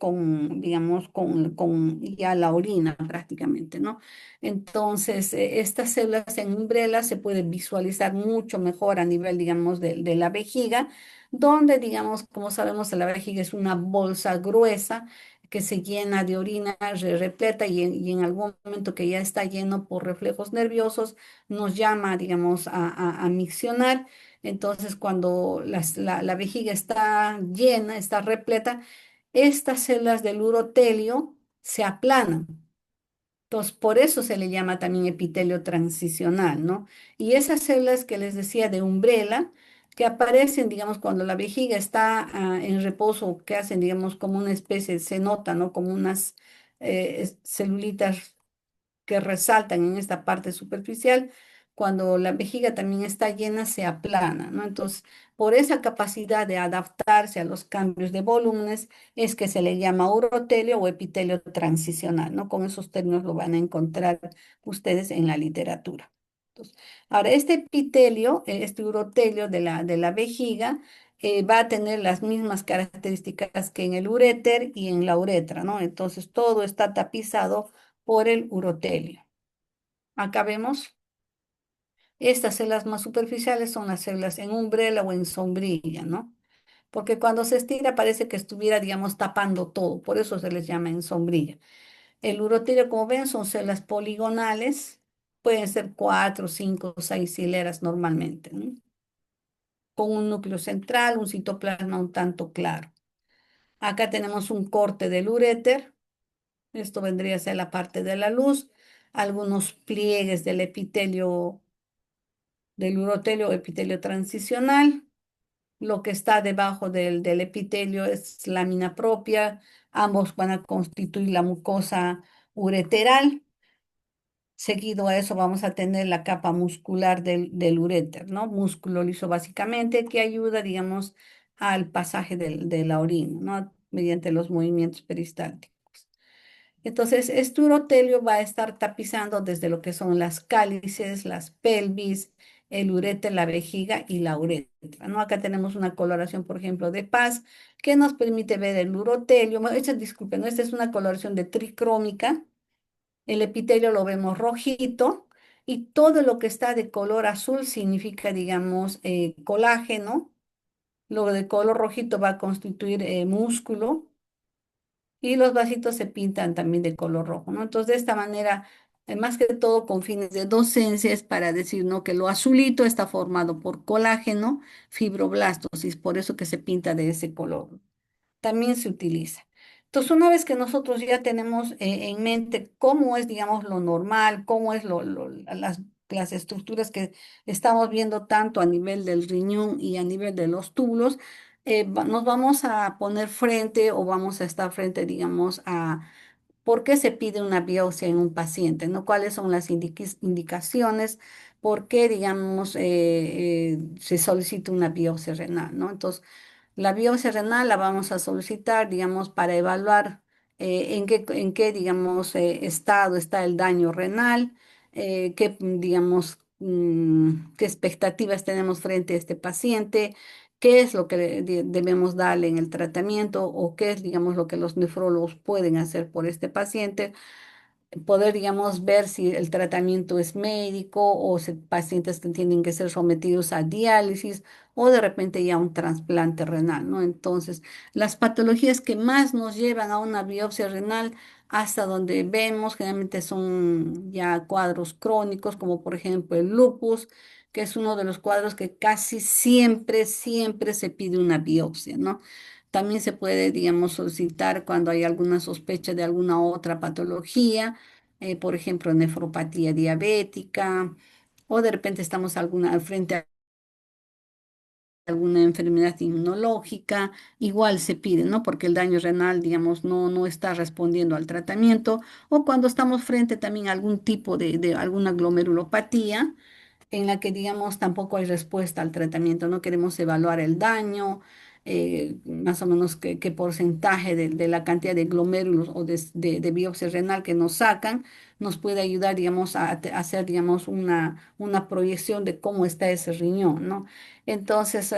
digamos, con ya la orina prácticamente, ¿no? Entonces, estas células en umbrela se pueden visualizar mucho mejor a nivel, digamos, de la vejiga, donde, digamos, como sabemos, la vejiga es una bolsa gruesa que se llena de orina repleta y en algún momento que ya está lleno por reflejos nerviosos, nos llama, digamos, a miccionar. Entonces, cuando la vejiga está llena, está repleta, estas células del urotelio se aplanan. Entonces, por eso se le llama también epitelio transicional, ¿no? Y esas células que les decía de umbrela, que aparecen, digamos, cuando la vejiga está en reposo, que hacen, digamos, como una especie, se nota, ¿no? Como unas celulitas que resaltan en esta parte superficial, cuando la vejiga también está llena, se aplana, ¿no? Entonces, por esa capacidad de adaptarse a los cambios de volúmenes, es que se le llama urotelio o epitelio transicional, ¿no? Con esos términos lo van a encontrar ustedes en la literatura. Entonces, ahora, este epitelio, este urotelio de la vejiga, va a tener las mismas características que en el uréter y en la uretra, ¿no? Entonces, todo está tapizado por el urotelio. Acá vemos, estas células más superficiales son las células en umbrela o en sombrilla, ¿no? Porque cuando se estira parece que estuviera, digamos, tapando todo, por eso se les llama en sombrilla. El urotelio, como ven, son células poligonales, pueden ser cuatro, cinco, seis hileras normalmente, ¿no? Con un núcleo central, un citoplasma un tanto claro. Acá tenemos un corte del uréter. Esto vendría a ser la parte de la luz, algunos pliegues del epitelio, del urotelio o epitelio transicional. Lo que está debajo del epitelio es lámina propia. Ambos van a constituir la mucosa ureteral. Seguido a eso vamos a tener la capa muscular del uréter, ¿no? Músculo liso básicamente que ayuda, digamos, al pasaje de la orina, ¿no? Mediante los movimientos peristálticos. Entonces, este urotelio va a estar tapizando desde lo que son las cálices, las pelvis, el uréter, la vejiga y la uretra, ¿no? Acá tenemos una coloración, por ejemplo, de Paz, que nos permite ver el urotelio. Bueno, disculpen, ¿no? Esta es una coloración de tricrómica. El epitelio lo vemos rojito y todo lo que está de color azul significa, digamos, colágeno. Lo de color rojito va a constituir músculo y los vasitos se pintan también de color rojo, ¿no? Entonces, de esta manera, más que todo con fines de docencia, es para decir, ¿no? Que lo azulito está formado por colágeno, fibroblastos, y es por eso que se pinta de ese color. También se utiliza. Entonces, una vez que nosotros ya tenemos en mente cómo es, digamos, lo normal, cómo es las estructuras que estamos viendo tanto a nivel del riñón y a nivel de los túbulos, nos vamos a poner frente o vamos a estar frente, digamos, a por qué se pide una biopsia en un paciente, ¿no? ¿Cuáles son las indicaciones? ¿Por qué, digamos, se solicita una biopsia renal, ¿no? Entonces, la biopsia renal la vamos a solicitar, digamos, para evaluar en qué, digamos, estado está el daño renal, digamos, qué expectativas tenemos frente a este paciente, qué es lo que debemos darle en el tratamiento o qué es, digamos, lo que los nefrólogos pueden hacer por este paciente, poder, digamos, ver si el tratamiento es médico o si pacientes que tienen que ser sometidos a diálisis o de repente ya un trasplante renal, ¿no? Entonces, las patologías que más nos llevan a una biopsia renal hasta donde vemos generalmente son ya cuadros crónicos, como por ejemplo el lupus, que es uno de los cuadros que casi siempre, siempre se pide una biopsia, ¿no? También se puede, digamos, solicitar cuando hay alguna sospecha de alguna otra patología, por ejemplo, nefropatía diabética, o de repente estamos frente a alguna enfermedad inmunológica, igual se pide, ¿no? Porque el daño renal, digamos, no está respondiendo al tratamiento, o cuando estamos frente también a algún tipo de alguna glomerulopatía en la que, digamos, tampoco hay respuesta al tratamiento. No queremos evaluar el daño, más o menos qué porcentaje de la cantidad de glomérulos o de biopsia renal que nos sacan, nos puede ayudar, digamos, a hacer, digamos, una proyección de cómo está ese riñón, ¿no? Entonces,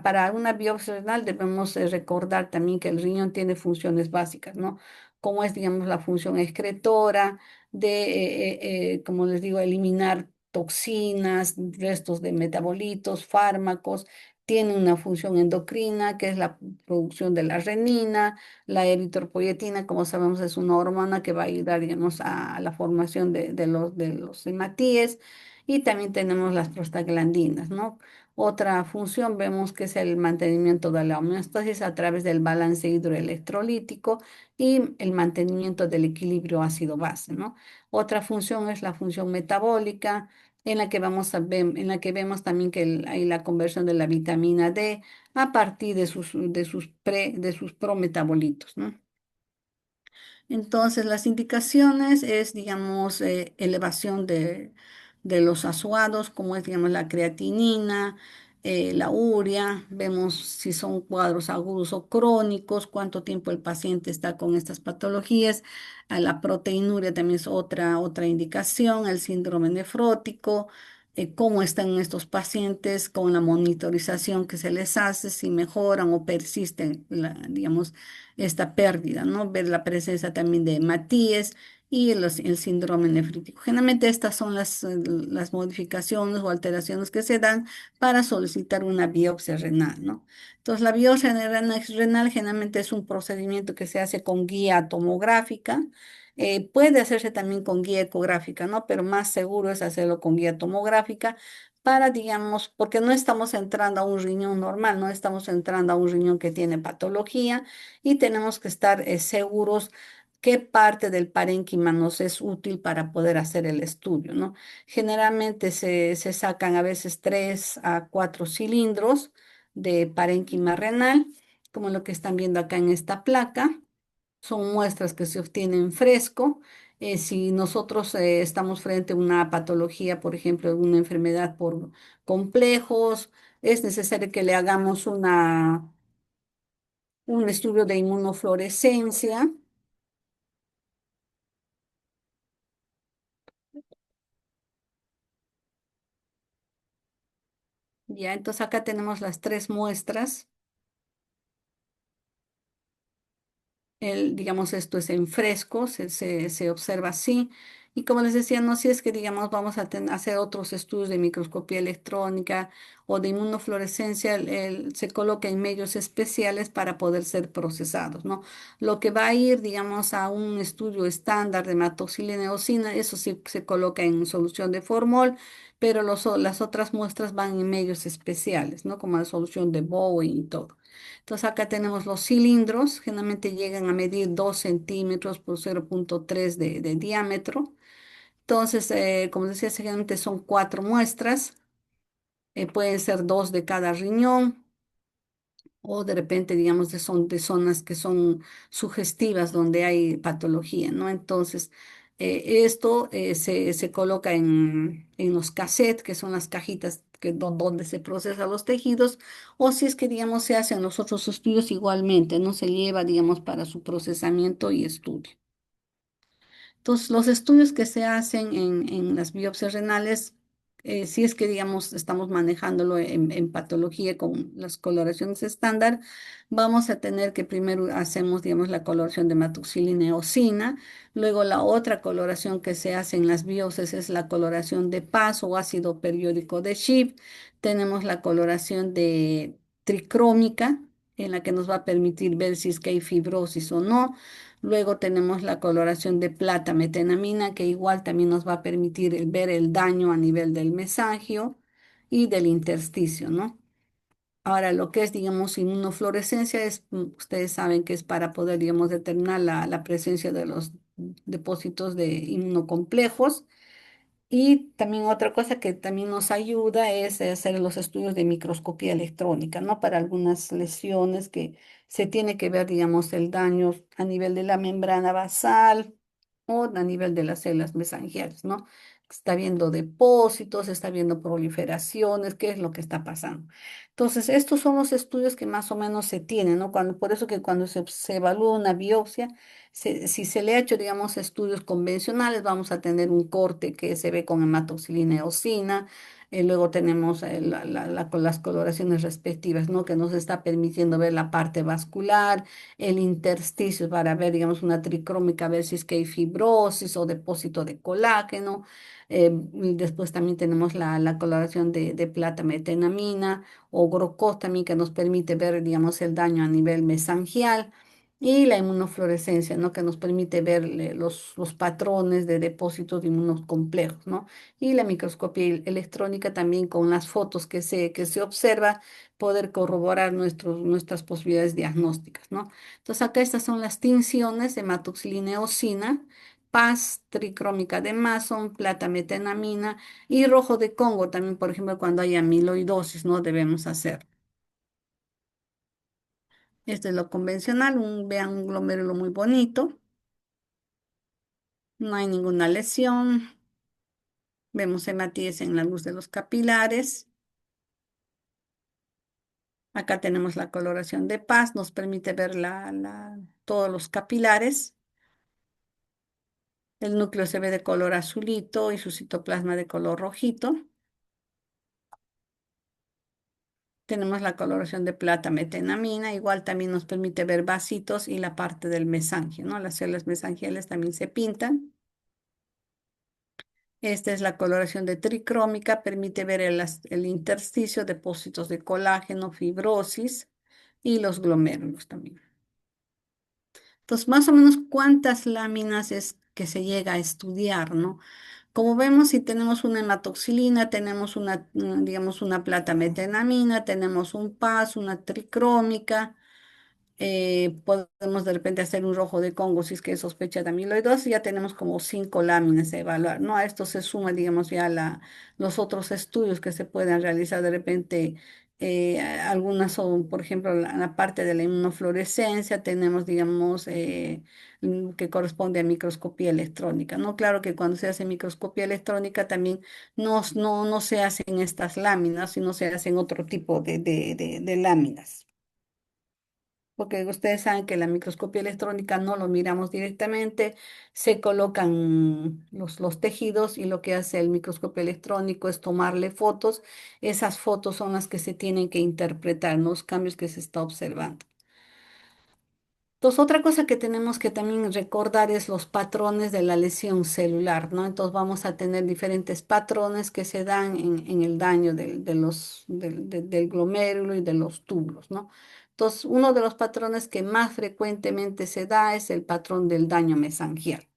Para una biopsia renal debemos recordar también que el riñón tiene funciones básicas, ¿no? Como es, digamos, la función excretora, de, como les digo, eliminar toxinas, restos de metabolitos, fármacos. Tiene una función endocrina, que es la producción de la renina, la eritropoyetina, como sabemos, es una hormona que va a ayudar, digamos, a la formación de los hematíes. Y también tenemos las prostaglandinas, ¿no? Otra función vemos que es el mantenimiento de la homeostasis a través del balance hidroelectrolítico y el mantenimiento del equilibrio ácido-base, ¿no? Otra función es la función metabólica, en la que vemos también que hay la conversión de la vitamina D a partir de sus prometabolitos, ¿no? Entonces, las indicaciones es, digamos, elevación de los azuados, como es, digamos, la creatinina, la urea, vemos si son cuadros agudos o crónicos, cuánto tiempo el paciente está con estas patologías. La proteinuria también es otra indicación, el síndrome nefrótico, cómo están estos pacientes con la monitorización que se les hace, si mejoran o persisten, digamos, esta pérdida, ¿no? Ver la presencia también de hematíes y el síndrome nefrítico. Generalmente estas son las modificaciones o alteraciones que se dan para solicitar una biopsia renal, ¿no? Entonces, la biopsia renal generalmente es un procedimiento que se hace con guía tomográfica. Puede hacerse también con guía ecográfica, ¿no? Pero más seguro es hacerlo con guía tomográfica para, digamos, porque no estamos entrando a un riñón normal, no estamos entrando a un riñón que tiene patología y tenemos que estar seguros qué parte del parénquima nos es útil para poder hacer el estudio, ¿no? Generalmente se sacan a veces 3 a 4 cilindros de parénquima renal, como lo que están viendo acá en esta placa. Son muestras que se obtienen fresco. Si nosotros estamos frente a una patología, por ejemplo, una enfermedad por complejos, es necesario que le hagamos un estudio de inmunofluorescencia. Ya, entonces acá tenemos las 3 muestras. Digamos, esto es en fresco, se observa así. Y como les decía, no si es que, digamos, vamos a hacer otros estudios de microscopía electrónica o de inmunofluorescencia, se coloca en medios especiales para poder ser procesados, ¿no? Lo que va a ir, digamos, a un estudio estándar de hematoxilina eosina, eso sí se coloca en solución de formol, pero las otras muestras van en medios especiales, ¿no? Como la solución de Bowen y todo. Entonces acá tenemos los cilindros, generalmente llegan a medir 2 centímetros por 0,3 de diámetro. Entonces, como decía, generalmente son 4 muestras, pueden ser 2 de cada riñón o de repente, digamos, son de zonas que son sugestivas donde hay patología, ¿no? Entonces, esto se coloca en los cassettes, que son las cajitas donde se procesan los tejidos, o si es que, digamos, se hacen los otros estudios igualmente, no se lleva, digamos, para su procesamiento y estudio. Entonces, los estudios que se hacen en las biopsias renales, si es que, digamos, estamos manejándolo en patología con las coloraciones estándar, vamos a tener que primero hacemos, digamos, la coloración de hematoxilina eosina, luego la otra coloración que se hace en las biopsias es la coloración de PAS o ácido periódico de Schiff, tenemos la coloración de tricrómica, en la que nos va a permitir ver si es que hay fibrosis o no. Luego tenemos la coloración de plata metenamina, que igual también nos va a permitir ver el daño a nivel del mesagio y del intersticio, ¿no? Ahora, lo que es, digamos, inmunofluorescencia es, ustedes saben que es para poder, digamos, determinar la presencia de los depósitos de inmunocomplejos y también otra cosa que también nos ayuda es hacer los estudios de microscopía electrónica, ¿no? Para algunas lesiones que se tiene que ver, digamos, el daño a nivel de la membrana basal o a nivel de las células mesangiales, ¿no? Está viendo depósitos, está viendo proliferaciones, qué es lo que está pasando. Entonces, estos son los estudios que más o menos se tienen, ¿no? Por eso que cuando se evalúa una biopsia, Si se le ha hecho, digamos, estudios convencionales, vamos a tener un corte que se ve con hematoxilina eosina. Luego tenemos con las coloraciones respectivas, ¿no? Que nos está permitiendo ver la parte vascular, el intersticio para ver, digamos, una tricrómica, ver si es que hay fibrosis o depósito de colágeno. Y después también tenemos la coloración de plata metenamina o GROCOS también que nos permite ver, digamos, el daño a nivel mesangial. Y la inmunofluorescencia, ¿no? Que nos permite ver los patrones de depósitos de inmunocomplejos, ¿no? Y la microscopía electrónica también con las fotos que se observa, poder corroborar nuestras posibilidades diagnósticas, ¿no? Entonces acá estas son las tinciones, hematoxilina eosina, PAS, tricrómica de Mason, plata metenamina y rojo de Congo también, por ejemplo, cuando hay amiloidosis, ¿no? Debemos hacer. Esto es lo convencional, vean un glomérulo muy bonito, no hay ninguna lesión, vemos hematíes en la luz de los capilares. Acá tenemos la coloración de paz, nos permite ver todos los capilares. El núcleo se ve de color azulito y su citoplasma de color rojito. Tenemos la coloración de plata metenamina, igual también nos permite ver vasitos y la parte del mesangio, ¿no? Las células mesangiales también se pintan. Esta es la coloración de tricrómica, permite ver el intersticio, depósitos de colágeno, fibrosis y los glomérulos también. Entonces, más o menos cuántas láminas es que se llega a estudiar, ¿no? Como vemos, si tenemos una hematoxilina, tenemos digamos, una plata metenamina, tenemos un PAS, una tricrómica, podemos de repente hacer un rojo de Congo si es que es sospecha de amiloidosis, ya tenemos como 5 láminas a evaluar, ¿no? A esto se suma, digamos, ya los otros estudios que se pueden realizar de repente. Algunas son, por ejemplo, la parte de la inmunofluorescencia, tenemos, digamos, que corresponde a microscopía electrónica, ¿no? Claro que cuando se hace microscopía electrónica también no se hacen estas láminas, sino se hacen otro tipo de láminas. Porque ustedes saben que la microscopía electrónica no lo miramos directamente, se colocan los tejidos y lo que hace el microscopio electrónico es tomarle fotos. Esas fotos son las que se tienen que interpretar, ¿no? Los cambios que se está observando. Entonces, otra cosa que tenemos que también recordar es los patrones de la lesión celular, ¿no? Entonces, vamos a tener diferentes patrones que se dan en el daño del glomérulo y de los túbulos, ¿no? Entonces, uno de los patrones que más frecuentemente se da es el patrón del daño mesangial.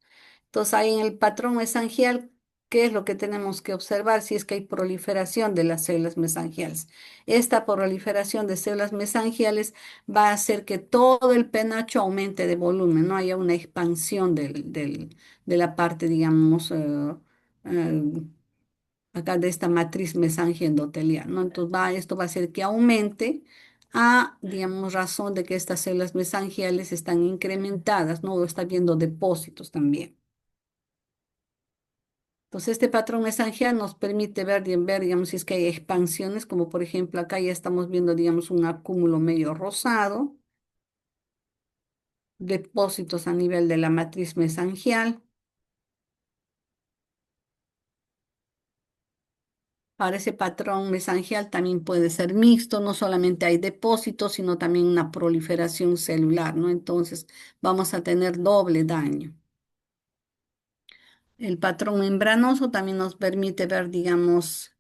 Entonces, ahí en el patrón mesangial, ¿qué es lo que tenemos que observar? Si es que hay proliferación de las células mesangiales. Esta proliferación de células mesangiales va a hacer que todo el penacho aumente de volumen, no haya una expansión de la parte, digamos, eh, acá de esta matriz mesangiendotelial, ¿no? Entonces, esto va a hacer que aumente digamos, razón de que estas células mesangiales están incrementadas, ¿no? O está viendo depósitos también. Entonces, este patrón mesangial nos permite ver, digamos, si es que hay expansiones, como por ejemplo acá ya estamos viendo, digamos, un acúmulo medio rosado, depósitos a nivel de la matriz mesangial. Ahora, ese patrón mesangial también puede ser mixto, no solamente hay depósitos, sino también una proliferación celular, ¿no? Entonces, vamos a tener doble daño. El patrón membranoso también nos permite ver, digamos,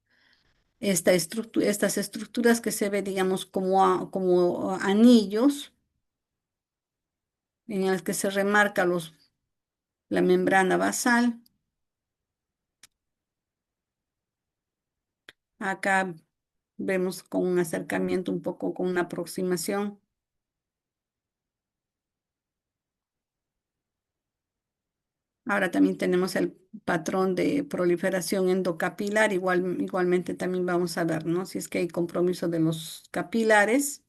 estas estructuras que se ve, digamos, como anillos en las que se remarca la membrana basal. Acá vemos con un acercamiento un poco, con una aproximación. Ahora también tenemos el patrón de proliferación endocapilar, igualmente también vamos a ver, ¿no? Si es que hay compromiso de los capilares.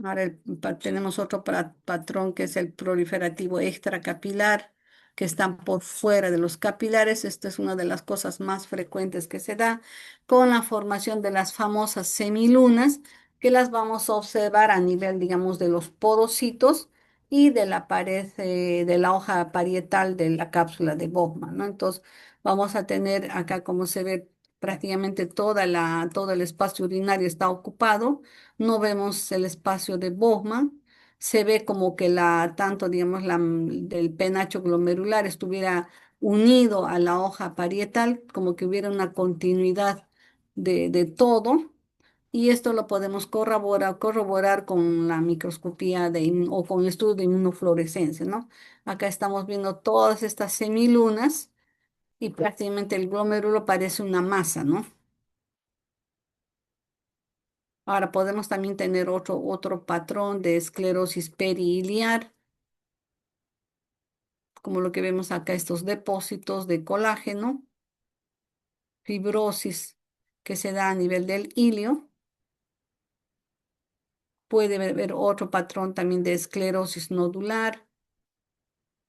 Ahora tenemos otro patrón que es el proliferativo extracapilar, que están por fuera de los capilares. Esta es una de las cosas más frecuentes que se da con la formación de las famosas semilunas, que las vamos a observar a nivel, digamos, de los porocitos y de la pared, de la hoja parietal de la cápsula de Bowman, ¿no? Entonces, vamos a tener acá, como se ve, prácticamente todo el espacio urinario está ocupado, no vemos el espacio de Bowman, se ve como que tanto, digamos, del penacho glomerular estuviera unido a la hoja parietal, como que hubiera una continuidad de todo. Y esto lo podemos corroborar con la microscopía o con el estudio de inmunofluorescencia, ¿no? Acá estamos viendo todas estas semilunas y prácticamente el glomérulo parece una masa, ¿no? Ahora podemos también tener otro patrón de esclerosis periliar, como lo que vemos acá, estos depósitos de colágeno, fibrosis que se da a nivel del ilio. Puede haber otro patrón también de esclerosis nodular,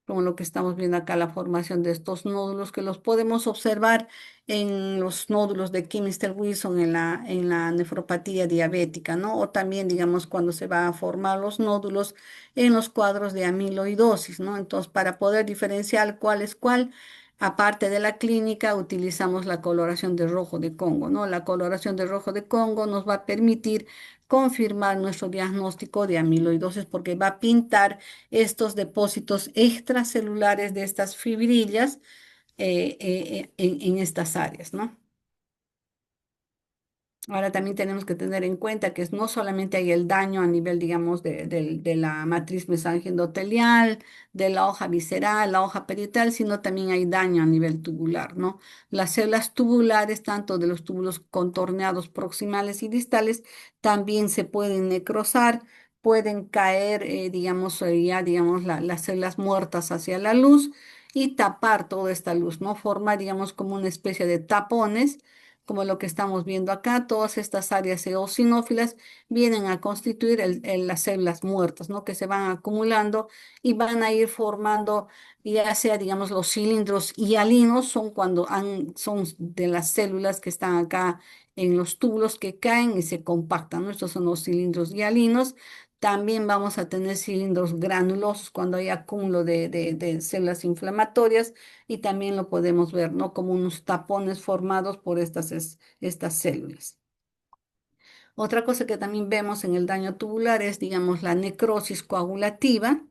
como lo que estamos viendo acá, la formación de estos nódulos que los podemos observar en los nódulos de Kinister-Wilson en la nefropatía diabética, ¿no? O también, digamos, cuando se van a formar los nódulos en los cuadros de amiloidosis, ¿no? Entonces, para poder diferenciar cuál es cuál, aparte de la clínica, utilizamos la coloración de rojo de Congo, ¿no? La coloración de rojo de Congo nos va a permitir confirmar nuestro diagnóstico de amiloidosis porque va a pintar estos depósitos extracelulares de estas fibrillas en estas áreas, ¿no? Ahora también tenemos que tener en cuenta que no solamente hay el daño a nivel, digamos, de la matriz mesangiendotelial, de la hoja visceral, la hoja parietal, sino también hay daño a nivel tubular, ¿no? Las células tubulares, tanto de los túbulos contorneados proximales y distales, también se pueden necrosar, pueden caer, digamos, ya, digamos, las células muertas hacia la luz y tapar toda esta luz, ¿no? Formar, digamos, como una especie de tapones como lo que estamos viendo acá, todas estas áreas eosinófilas vienen a constituir las células muertas, ¿no? Que se van acumulando y van a ir formando, ya sea, digamos, los cilindros hialinos, son son de las células que están acá en los túbulos que caen y se compactan, ¿no? Estos son los cilindros hialinos. También vamos a tener cilindros granulosos cuando hay acúmulo de células inflamatorias y también lo podemos ver, ¿no? Como unos tapones formados por estas células. Otra cosa que también vemos en el daño tubular es, digamos, la necrosis coagulativa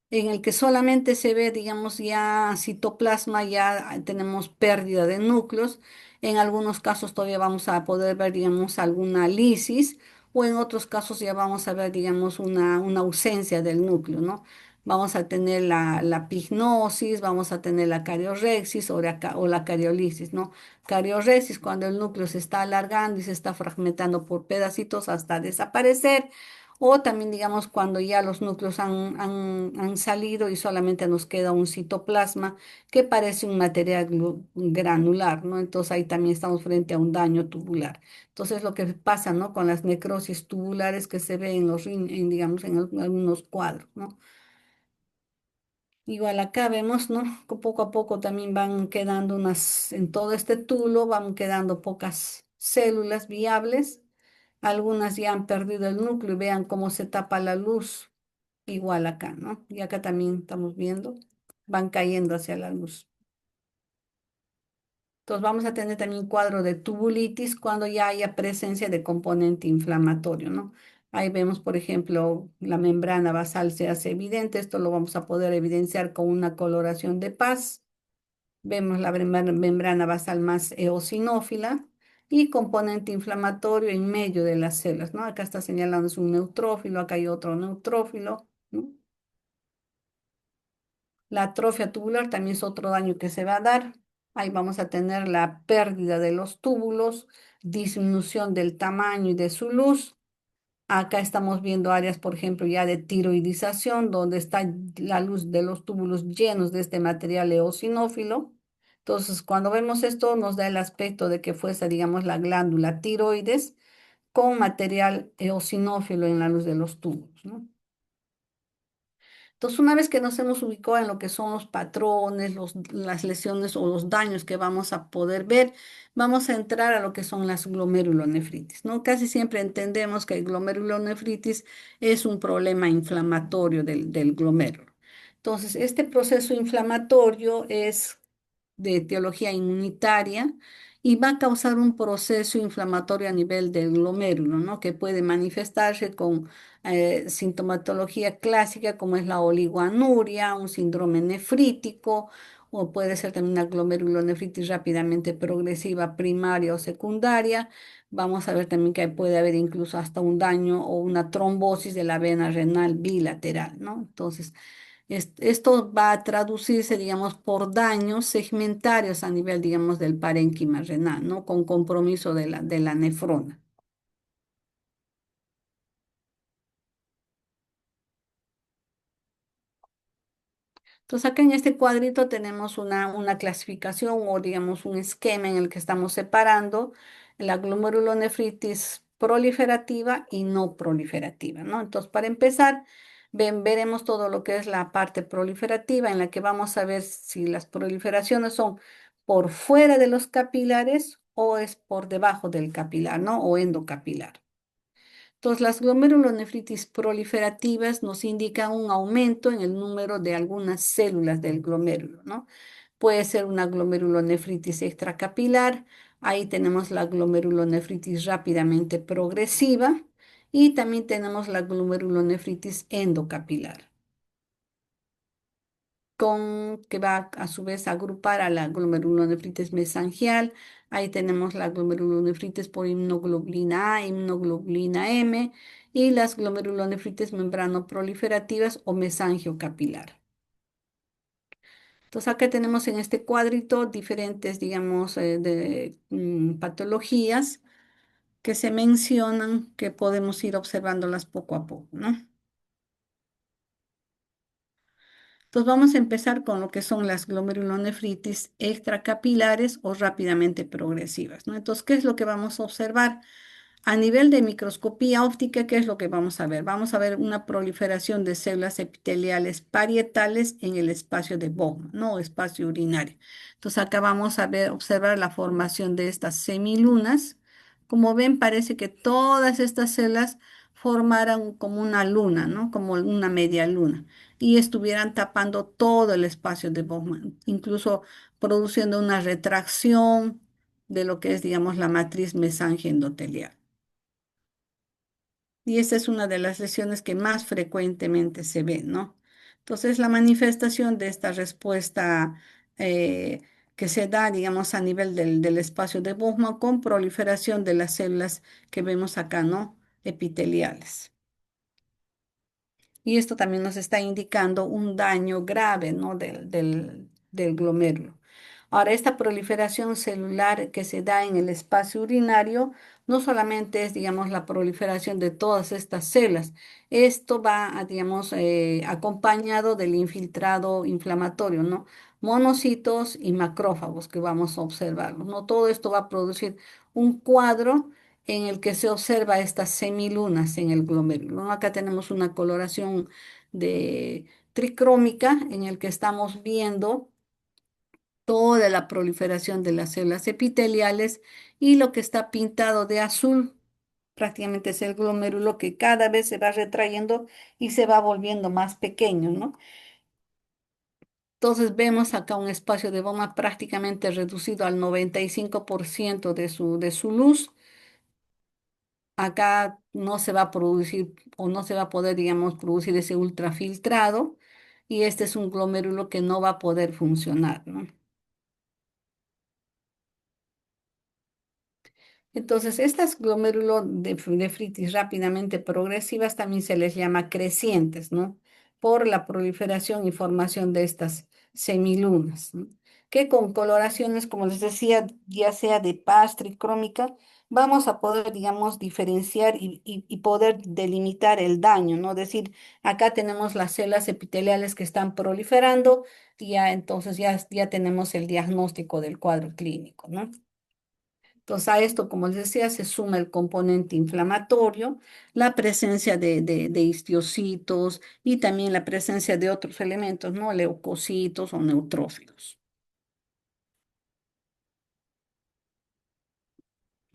en el que solamente se ve, digamos, ya citoplasma, ya tenemos pérdida de núcleos. En algunos casos todavía vamos a poder ver, digamos, alguna lisis, o en otros casos ya vamos a ver, digamos, una ausencia del núcleo, ¿no? Vamos a tener la pignosis, vamos a tener la cariorexis o la cariolisis, ¿no? Cariorexis cuando el núcleo se está alargando y se está fragmentando por pedacitos hasta desaparecer. O también, digamos, cuando ya los núcleos han salido y solamente nos queda un citoplasma que parece un material granular, ¿no? Entonces ahí también estamos frente a un daño tubular. Entonces lo que pasa, ¿no? Con las necrosis tubulares que se ve en digamos, en algunos cuadros, ¿no? Igual acá vemos, ¿no? Que poco a poco también van quedando en todo este tulo van quedando pocas células viables. Algunas ya han perdido el núcleo y vean cómo se tapa la luz. Igual acá, ¿no? Y acá también estamos viendo, van cayendo hacia la luz. Entonces vamos a tener también cuadro de tubulitis cuando ya haya presencia de componente inflamatorio, ¿no? Ahí vemos, por ejemplo, la membrana basal se hace evidente. Esto lo vamos a poder evidenciar con una coloración de paz. Vemos la membrana basal más eosinófila y componente inflamatorio en medio de las células, ¿no? Acá está señalando es un neutrófilo, acá hay otro neutrófilo, ¿no? La atrofia tubular también es otro daño que se va a dar. Ahí vamos a tener la pérdida de los túbulos, disminución del tamaño y de su luz. Acá estamos viendo áreas, por ejemplo, ya de tiroidización, donde está la luz de los túbulos llenos de este material eosinófilo. Entonces, cuando vemos esto, nos da el aspecto de que fuese, digamos, la glándula tiroides con material eosinófilo en la luz de los túbulos, ¿no? Entonces, una vez que nos hemos ubicado en lo que son los patrones, las lesiones o los daños que vamos a poder ver, vamos a entrar a lo que son las glomerulonefritis, ¿no? Casi siempre entendemos que el glomerulonefritis es un problema inflamatorio del glomérulo. Entonces, este proceso inflamatorio es de etiología inmunitaria y va a causar un proceso inflamatorio a nivel del glomérulo, ¿no? Que puede manifestarse con sintomatología clásica como es la oligoanuria, un síndrome nefrítico, o puede ser también una glomerulonefritis rápidamente progresiva primaria o secundaria. Vamos a ver también que puede haber incluso hasta un daño o una trombosis de la vena renal bilateral, ¿no? Entonces, esto va a traducirse, digamos, por daños segmentarios a nivel, digamos, del parénquima renal, ¿no? Con compromiso de la nefrona. Entonces, acá en este cuadrito tenemos una clasificación o, digamos, un esquema en el que estamos separando la glomerulonefritis proliferativa y no proliferativa, ¿no? Entonces, para empezar, veremos todo lo que es la parte proliferativa, en la que vamos a ver si las proliferaciones son por fuera de los capilares o es por debajo del capilar, ¿no? O endocapilar. Entonces, las glomerulonefritis proliferativas nos indican un aumento en el número de algunas células del glomérulo, ¿no? Puede ser una glomerulonefritis extracapilar, ahí tenemos la glomerulonefritis rápidamente progresiva y también tenemos la glomerulonefritis endocapilar que va a su vez a agrupar a la glomerulonefritis mesangial. Ahí tenemos la glomerulonefritis por inmunoglobulina A, inmunoglobulina M y las glomerulonefritis membranoproliferativas o mesangiocapilar. Entonces acá tenemos en este cuadrito diferentes, digamos, patologías que se mencionan que podemos ir observándolas poco a poco, ¿no? Entonces vamos a empezar con lo que son las glomerulonefritis extracapilares o rápidamente progresivas, ¿no? Entonces, ¿qué es lo que vamos a observar? A nivel de microscopía óptica, ¿qué es lo que vamos a ver? Vamos a ver una proliferación de células epiteliales parietales en el espacio de Bowman, ¿no? Espacio urinario. Entonces, acá vamos a ver, observar la formación de estas semilunas. Como ven, parece que todas estas células formaran como una luna, ¿no? Como una media luna y estuvieran tapando todo el espacio de Bowman, incluso produciendo una retracción de lo que es, digamos, la matriz mesangia endotelial. Y esta es una de las lesiones que más frecuentemente se ve, ¿no? Entonces, la manifestación de esta respuesta que se da, digamos, a nivel del espacio de Bowman con proliferación de las células que vemos acá, ¿no? Epiteliales. Y esto también nos está indicando un daño grave, ¿no? del glomérulo. Ahora, esta proliferación celular que se da en el espacio urinario no solamente es, digamos, la proliferación de todas estas células, esto va, digamos, acompañado del infiltrado inflamatorio, ¿no? Monocitos y macrófagos que vamos a observar, ¿no? Todo esto va a producir un cuadro en el que se observa estas semilunas en el glomérulo, ¿no? Acá tenemos una coloración de tricrómica en el que estamos viendo toda la proliferación de las células epiteliales y lo que está pintado de azul prácticamente es el glomérulo que cada vez se va retrayendo y se va volviendo más pequeño, ¿no? Entonces vemos acá un espacio de Bowman prácticamente reducido al 95% de su luz. Acá no se va a producir o no se va a poder, digamos, producir ese ultrafiltrado y este es un glomérulo que no va a poder funcionar, ¿no? Entonces, estas glomerulonefritis rápidamente progresivas también se les llama crecientes, ¿no? Por la proliferación y formación de estas semilunas, ¿no? Que con coloraciones, como les decía, ya sea de paz tricrómica, vamos a poder, digamos, diferenciar y poder delimitar el daño, ¿no? Es decir, acá tenemos las células epiteliales que están proliferando, y ya entonces ya tenemos el diagnóstico del cuadro clínico, ¿no? Entonces, a esto, como les decía, se suma el componente inflamatorio, la presencia de histiocitos y también la presencia de otros elementos, ¿no? Leucocitos o neutrófilos.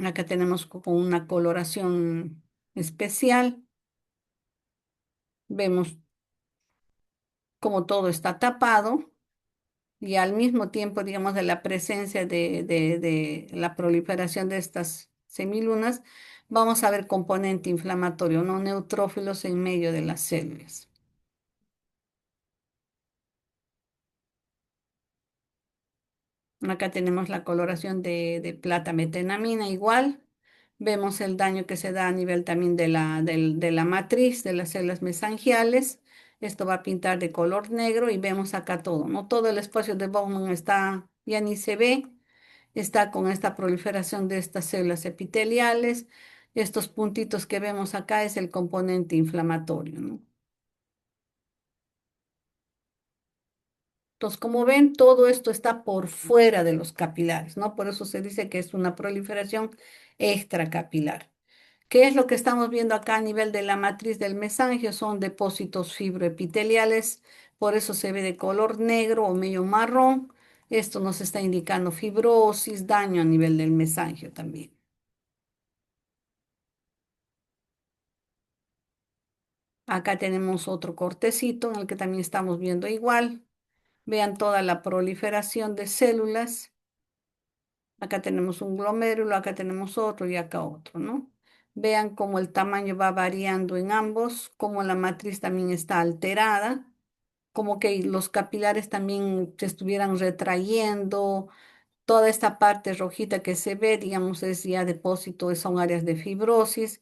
Acá tenemos como una coloración especial. Vemos cómo todo está tapado y al mismo tiempo, digamos, de la presencia de la proliferación de estas semilunas, vamos a ver componente inflamatorio, no neutrófilos en medio de las células. Acá tenemos la coloración de plata metenamina igual. Vemos el daño que se da a nivel también de la matriz de las células mesangiales. Esto va a pintar de color negro y vemos acá todo, ¿no? Todo el espacio de Bowman está, ya ni se ve, está con esta proliferación de estas células epiteliales. Estos puntitos que vemos acá es el componente inflamatorio, ¿no? Entonces, como ven, todo esto está por fuera de los capilares, ¿no? Por eso se dice que es una proliferación extracapilar. ¿Qué es lo que estamos viendo acá a nivel de la matriz del mesangio? Son depósitos fibroepiteliales, por eso se ve de color negro o medio marrón. Esto nos está indicando fibrosis, daño a nivel del mesangio también. Acá tenemos otro cortecito en el que también estamos viendo igual. Vean toda la proliferación de células. Acá tenemos un glomérulo, acá tenemos otro y acá otro, ¿no? Vean cómo el tamaño va variando en ambos, cómo la matriz también está alterada, como que los capilares también se estuvieran retrayendo. Toda esta parte rojita que se ve, digamos, es ya depósito, son áreas de fibrosis.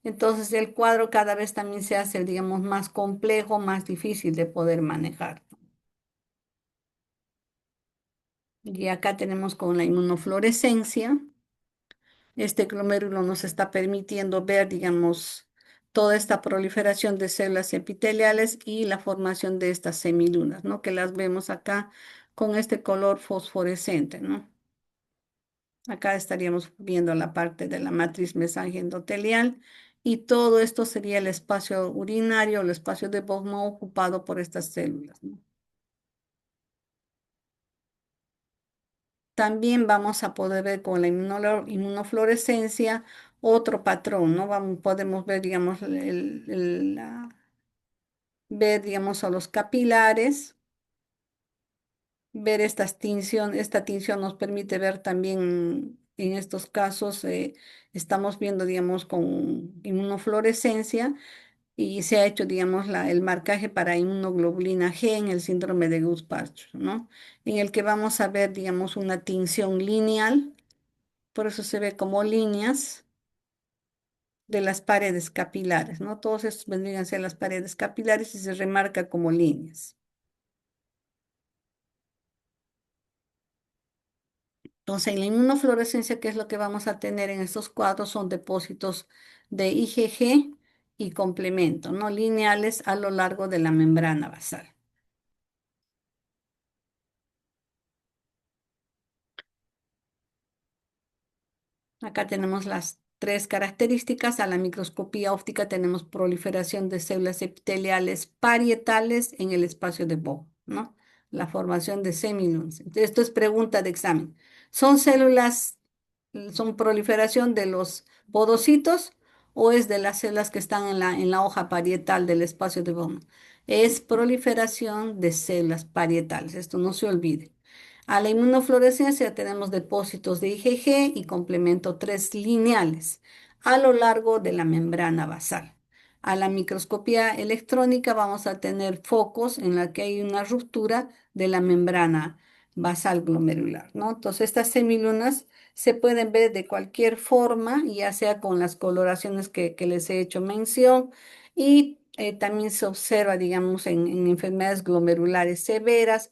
Entonces el cuadro cada vez también se hace, digamos, más complejo, más difícil de poder manejar. Y acá tenemos con la inmunofluorescencia. Este glomérulo nos está permitiendo ver, digamos, toda esta proliferación de células epiteliales y la formación de estas semilunas, ¿no? Que las vemos acá con este color fosforescente, ¿no? Acá estaríamos viendo la parte de la matriz mesangia endotelial y todo esto sería el espacio urinario, el espacio de Bowman ocupado por estas células, ¿no? También vamos a poder ver con la inmunofluorescencia otro patrón, ¿no? Podemos ver, digamos, ver, digamos, a los capilares, ver esta tinción nos permite ver también en estos casos, estamos viendo, digamos, con inmunofluorescencia y se ha hecho, digamos, el marcaje para inmunoglobulina G en el síndrome de Guttpach, ¿no? En el que vamos a ver, digamos, una tinción lineal, por eso se ve como líneas de las paredes capilares, ¿no? Todos estos vendrían a ser las paredes capilares y se remarca como líneas. Entonces, en la inmunofluorescencia, ¿qué es lo que vamos a tener en estos cuadros? Son depósitos de IgG y complemento, ¿no? Lineales a lo largo de la membrana basal. Acá tenemos las tres características. A la microscopía óptica tenemos proliferación de células epiteliales parietales en el espacio de Bowman, ¿no? La formación de semilunas. Entonces, esto es pregunta de examen. ¿Son células, son proliferación de los podocitos o es de las células que están en la hoja parietal del espacio de Bowman? Es proliferación de células parietales. Esto no se olvide. A la inmunofluorescencia tenemos depósitos de IgG y complemento 3 lineales a lo largo de la membrana basal. A la microscopía electrónica vamos a tener focos en la que hay una ruptura de la membrana basal glomerular, ¿no? Entonces estas semilunas se pueden ver de cualquier forma, ya sea con las coloraciones que les he hecho mención y también se observa, digamos, en enfermedades glomerulares severas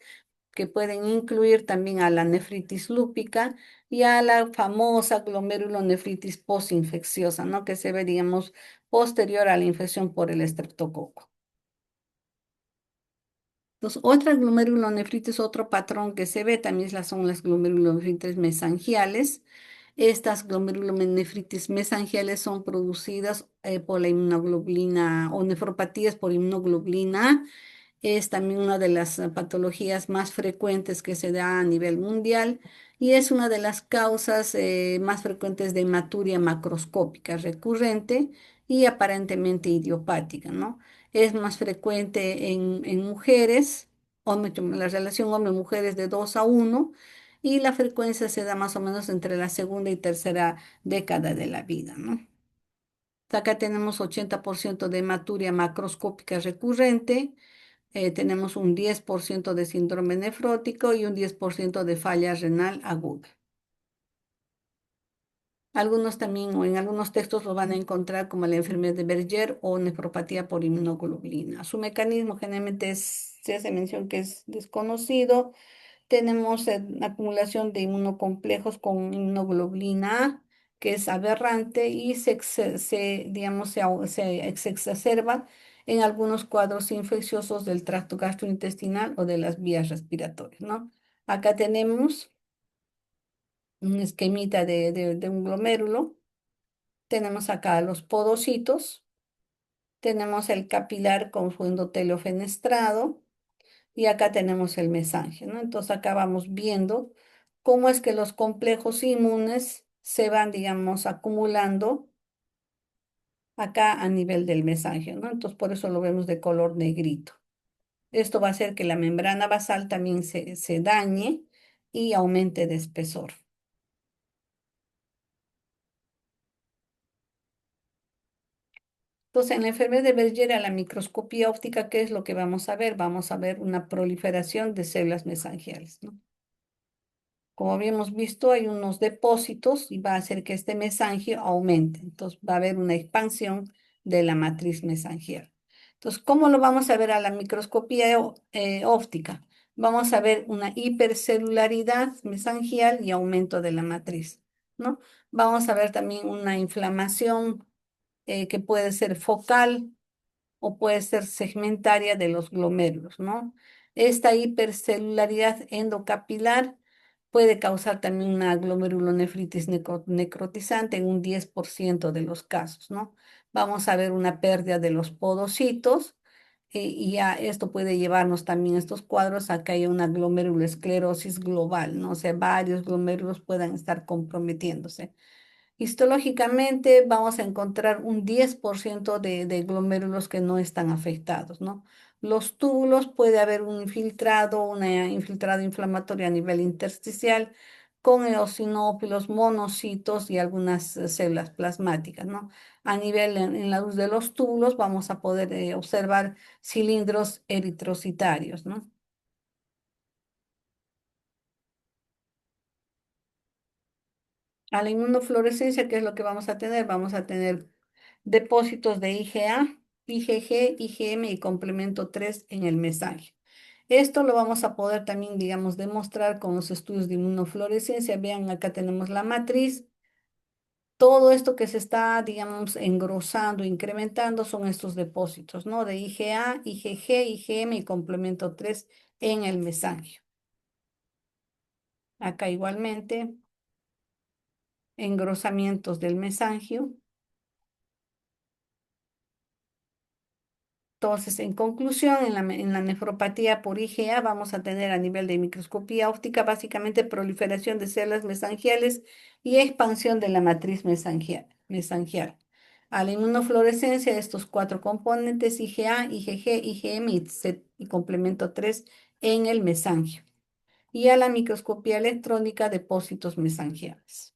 que pueden incluir también a la nefritis lúpica y a la famosa glomerulonefritis postinfecciosa, ¿no? Que se ve, digamos, posterior a la infección por el estreptococo. Entonces, otra glomerulonefritis, otro patrón que se ve también son las glomerulonefritis mesangiales. Estas glomerulonefritis mesangiales son producidas por la inmunoglobulina o nefropatías por inmunoglobulina A. Es también una de las patologías más frecuentes que se da a nivel mundial y es una de las causas más frecuentes de hematuria macroscópica recurrente y aparentemente idiopática, ¿no? Es más frecuente en mujeres, la relación hombre-mujer es de 2 a 1 y la frecuencia se da más o menos entre la segunda y tercera década de la vida, ¿no? Acá tenemos 80% de hematuria macroscópica recurrente, tenemos un 10% de síndrome nefrótico y un 10% de falla renal aguda. Algunos también, o en algunos textos lo van a encontrar como la enfermedad de Berger o nefropatía por inmunoglobulina. Su mecanismo generalmente se hace mención que es desconocido. Tenemos acumulación de inmunocomplejos con inmunoglobulina A, que es aberrante y digamos, se exacerba en algunos cuadros infecciosos del tracto gastrointestinal o de las vías respiratorias, ¿no? Acá tenemos un esquemita de un glomérulo. Tenemos acá los podocitos, tenemos el capilar con su endotelio fenestrado y acá tenemos el mesange, ¿no? Entonces acá vamos viendo cómo es que los complejos inmunes se van, digamos, acumulando acá a nivel del mesange, ¿no? Entonces por eso lo vemos de color negrito. Esto va a hacer que la membrana basal también se dañe y aumente de espesor. Entonces, en la enfermedad de Bergera, la microscopía óptica, ¿qué es lo que vamos a ver? Vamos a ver una proliferación de células mesangiales, ¿no? Como habíamos visto, hay unos depósitos y va a hacer que este mesangio aumente. Entonces, va a haber una expansión de la matriz mesangial. Entonces, ¿cómo lo vamos a ver a la microscopía óptica? Vamos a ver una hipercelularidad mesangial y aumento de la matriz, ¿no? Vamos a ver también una inflamación que puede ser focal o puede ser segmentaria de los glomérulos, ¿no? Esta hipercelularidad endocapilar puede causar también una glomerulonefritis necrotizante en un 10% de los casos, ¿no? Vamos a ver una pérdida de los podocitos y ya esto puede llevarnos también estos cuadros a que haya una glomerulosclerosis global, ¿no? O sea, varios glomérulos puedan estar comprometiéndose. Histológicamente vamos a encontrar un 10% de glomérulos que no están afectados, ¿no? Los túbulos puede haber un infiltrado, una infiltrado inflamatorio a nivel intersticial con eosinófilos, monocitos y algunas células plasmáticas, ¿no? A nivel en la luz de los túbulos vamos a poder observar cilindros eritrocitarios, ¿no? A la inmunofluorescencia, ¿qué es lo que vamos a tener? Vamos a tener depósitos de IgA, IgG, IgM y complemento 3 en el mesange. Esto lo vamos a poder también, digamos, demostrar con los estudios de inmunofluorescencia. Vean, acá tenemos la matriz. Todo esto que se está, digamos, engrosando, incrementando son estos depósitos, ¿no? De IgA, IgG, IgM y complemento 3 en el mesangio. Acá igualmente, engrosamientos del mesangio. Entonces, en conclusión, en la nefropatía por IgA vamos a tener a nivel de microscopía óptica básicamente proliferación de células mesangiales y expansión de la matriz mesangial. A la inmunofluorescencia, estos cuatro componentes, IgA, IgG, IgM y complemento 3 en el mesangio. Y a la microscopía electrónica, depósitos mesangiales.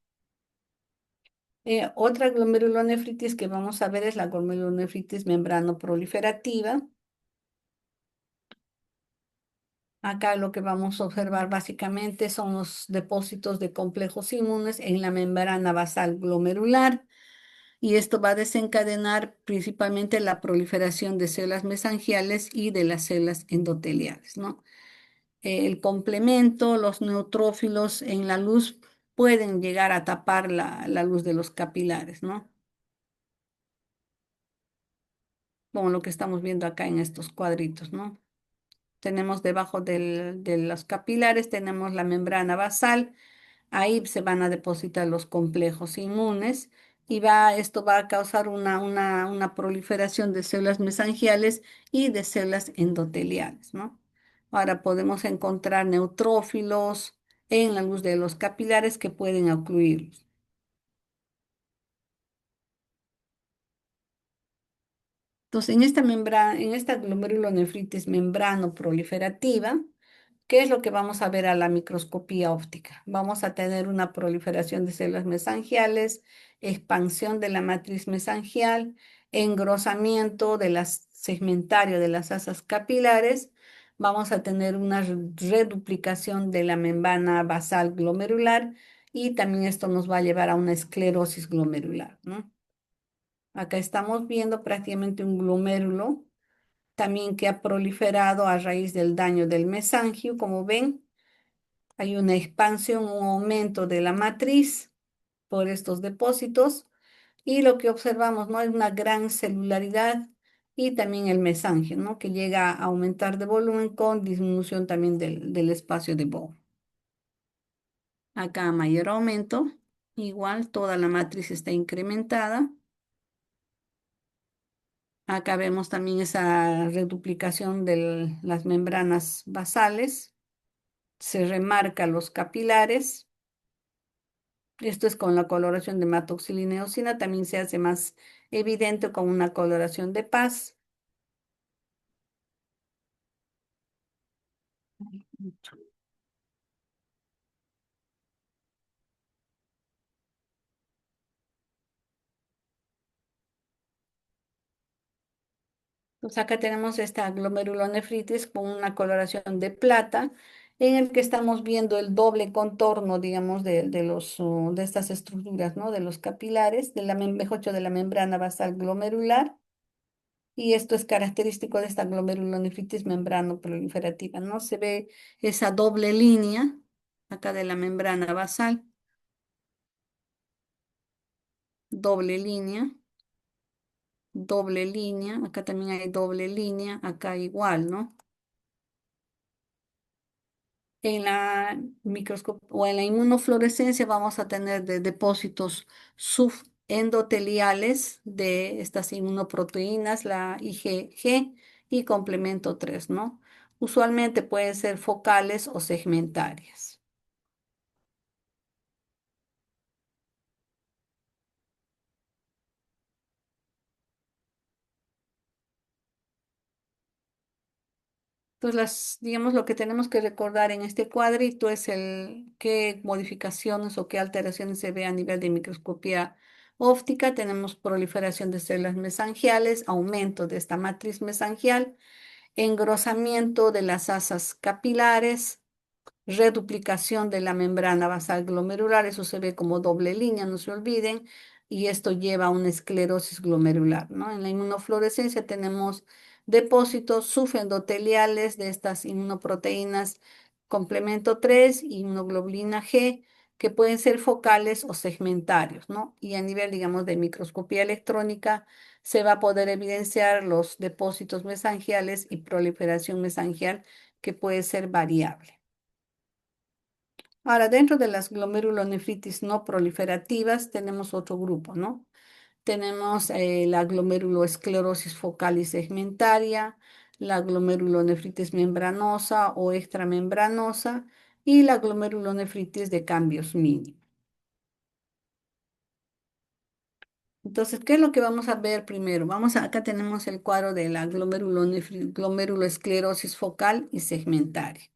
Otra glomerulonefritis que vamos a ver es la glomerulonefritis membrano proliferativa. Acá lo que vamos a observar básicamente son los depósitos de complejos inmunes en la membrana basal glomerular y esto va a desencadenar principalmente la proliferación de células mesangiales y de las células endoteliales, ¿no? El complemento, los neutrófilos en la luz pueden llegar a tapar la luz de los capilares, ¿no? Como lo que estamos viendo acá en estos cuadritos, ¿no? Tenemos debajo de los capilares, tenemos la membrana basal. ahí se van a depositar los complejos inmunes y esto va a causar una proliferación de células mesangiales y de células endoteliales, ¿no? Ahora podemos encontrar neutrófilos en la luz de los capilares que pueden ocluirlos. Entonces, en esta glomerulonefritis membrano proliferativa, ¿qué es lo que vamos a ver a la microscopía óptica? Vamos a tener una proliferación de células mesangiales, expansión de la matriz mesangial, engrosamiento de las segmentario de las asas capilares. Vamos a tener una reduplicación de la membrana basal glomerular y también esto nos va a llevar a una esclerosis glomerular, ¿no? Acá estamos viendo prácticamente un glomérulo también que ha proliferado a raíz del daño del mesangio. Como ven, hay una expansión, un aumento de la matriz por estos depósitos y lo que observamos, ¿no? Es una gran celularidad y también el mesangio, ¿no? Que llega a aumentar de volumen con disminución también del espacio de Bowman. Acá mayor aumento, igual toda la matriz está incrementada. Acá vemos también esa reduplicación de las membranas basales. Se remarca los capilares. Esto es con la coloración de matoxilina y eosina. También se hace más evidente con una coloración de paz. Pues acá tenemos esta glomerulonefritis con una coloración de plata, en el que estamos viendo el doble contorno, digamos, de estas estructuras, ¿no? De los capilares, mejor dicho, de la membrana basal glomerular. Y esto es característico de esta glomerulonefritis membrano proliferativa, ¿no? Se ve esa doble línea acá de la membrana basal, doble línea, doble línea, acá también hay doble línea, acá igual, ¿no? En la microscopía o en la inmunofluorescencia vamos a tener depósitos subendoteliales de estas inmunoproteínas, la IgG y complemento 3, ¿no? Usualmente pueden ser focales o segmentarias. Entonces, digamos, lo que tenemos que recordar en este cuadrito es qué modificaciones o qué alteraciones se ve a nivel de microscopía óptica. Tenemos proliferación de células mesangiales, aumento de esta matriz mesangial, engrosamiento de las asas capilares, reduplicación de la membrana basal glomerular, eso se ve como doble línea, no se olviden, y esto lleva a una esclerosis glomerular, ¿no? En la inmunofluorescencia tenemos depósitos subendoteliales de estas inmunoproteínas complemento 3 y inmunoglobulina G, que pueden ser focales o segmentarios, ¿no? Y a nivel, digamos, de microscopía electrónica se va a poder evidenciar los depósitos mesangiales y proliferación mesangial que puede ser variable. Ahora, dentro de las glomerulonefritis no proliferativas tenemos otro grupo, ¿no? Tenemos la glomeruloesclerosis focal y segmentaria, la glomerulonefritis membranosa o extramembranosa y la glomerulonefritis de cambios mínimos. Entonces, ¿qué es lo que vamos a ver primero? Acá tenemos el cuadro de la glomeruloesclerosis focal y segmentaria.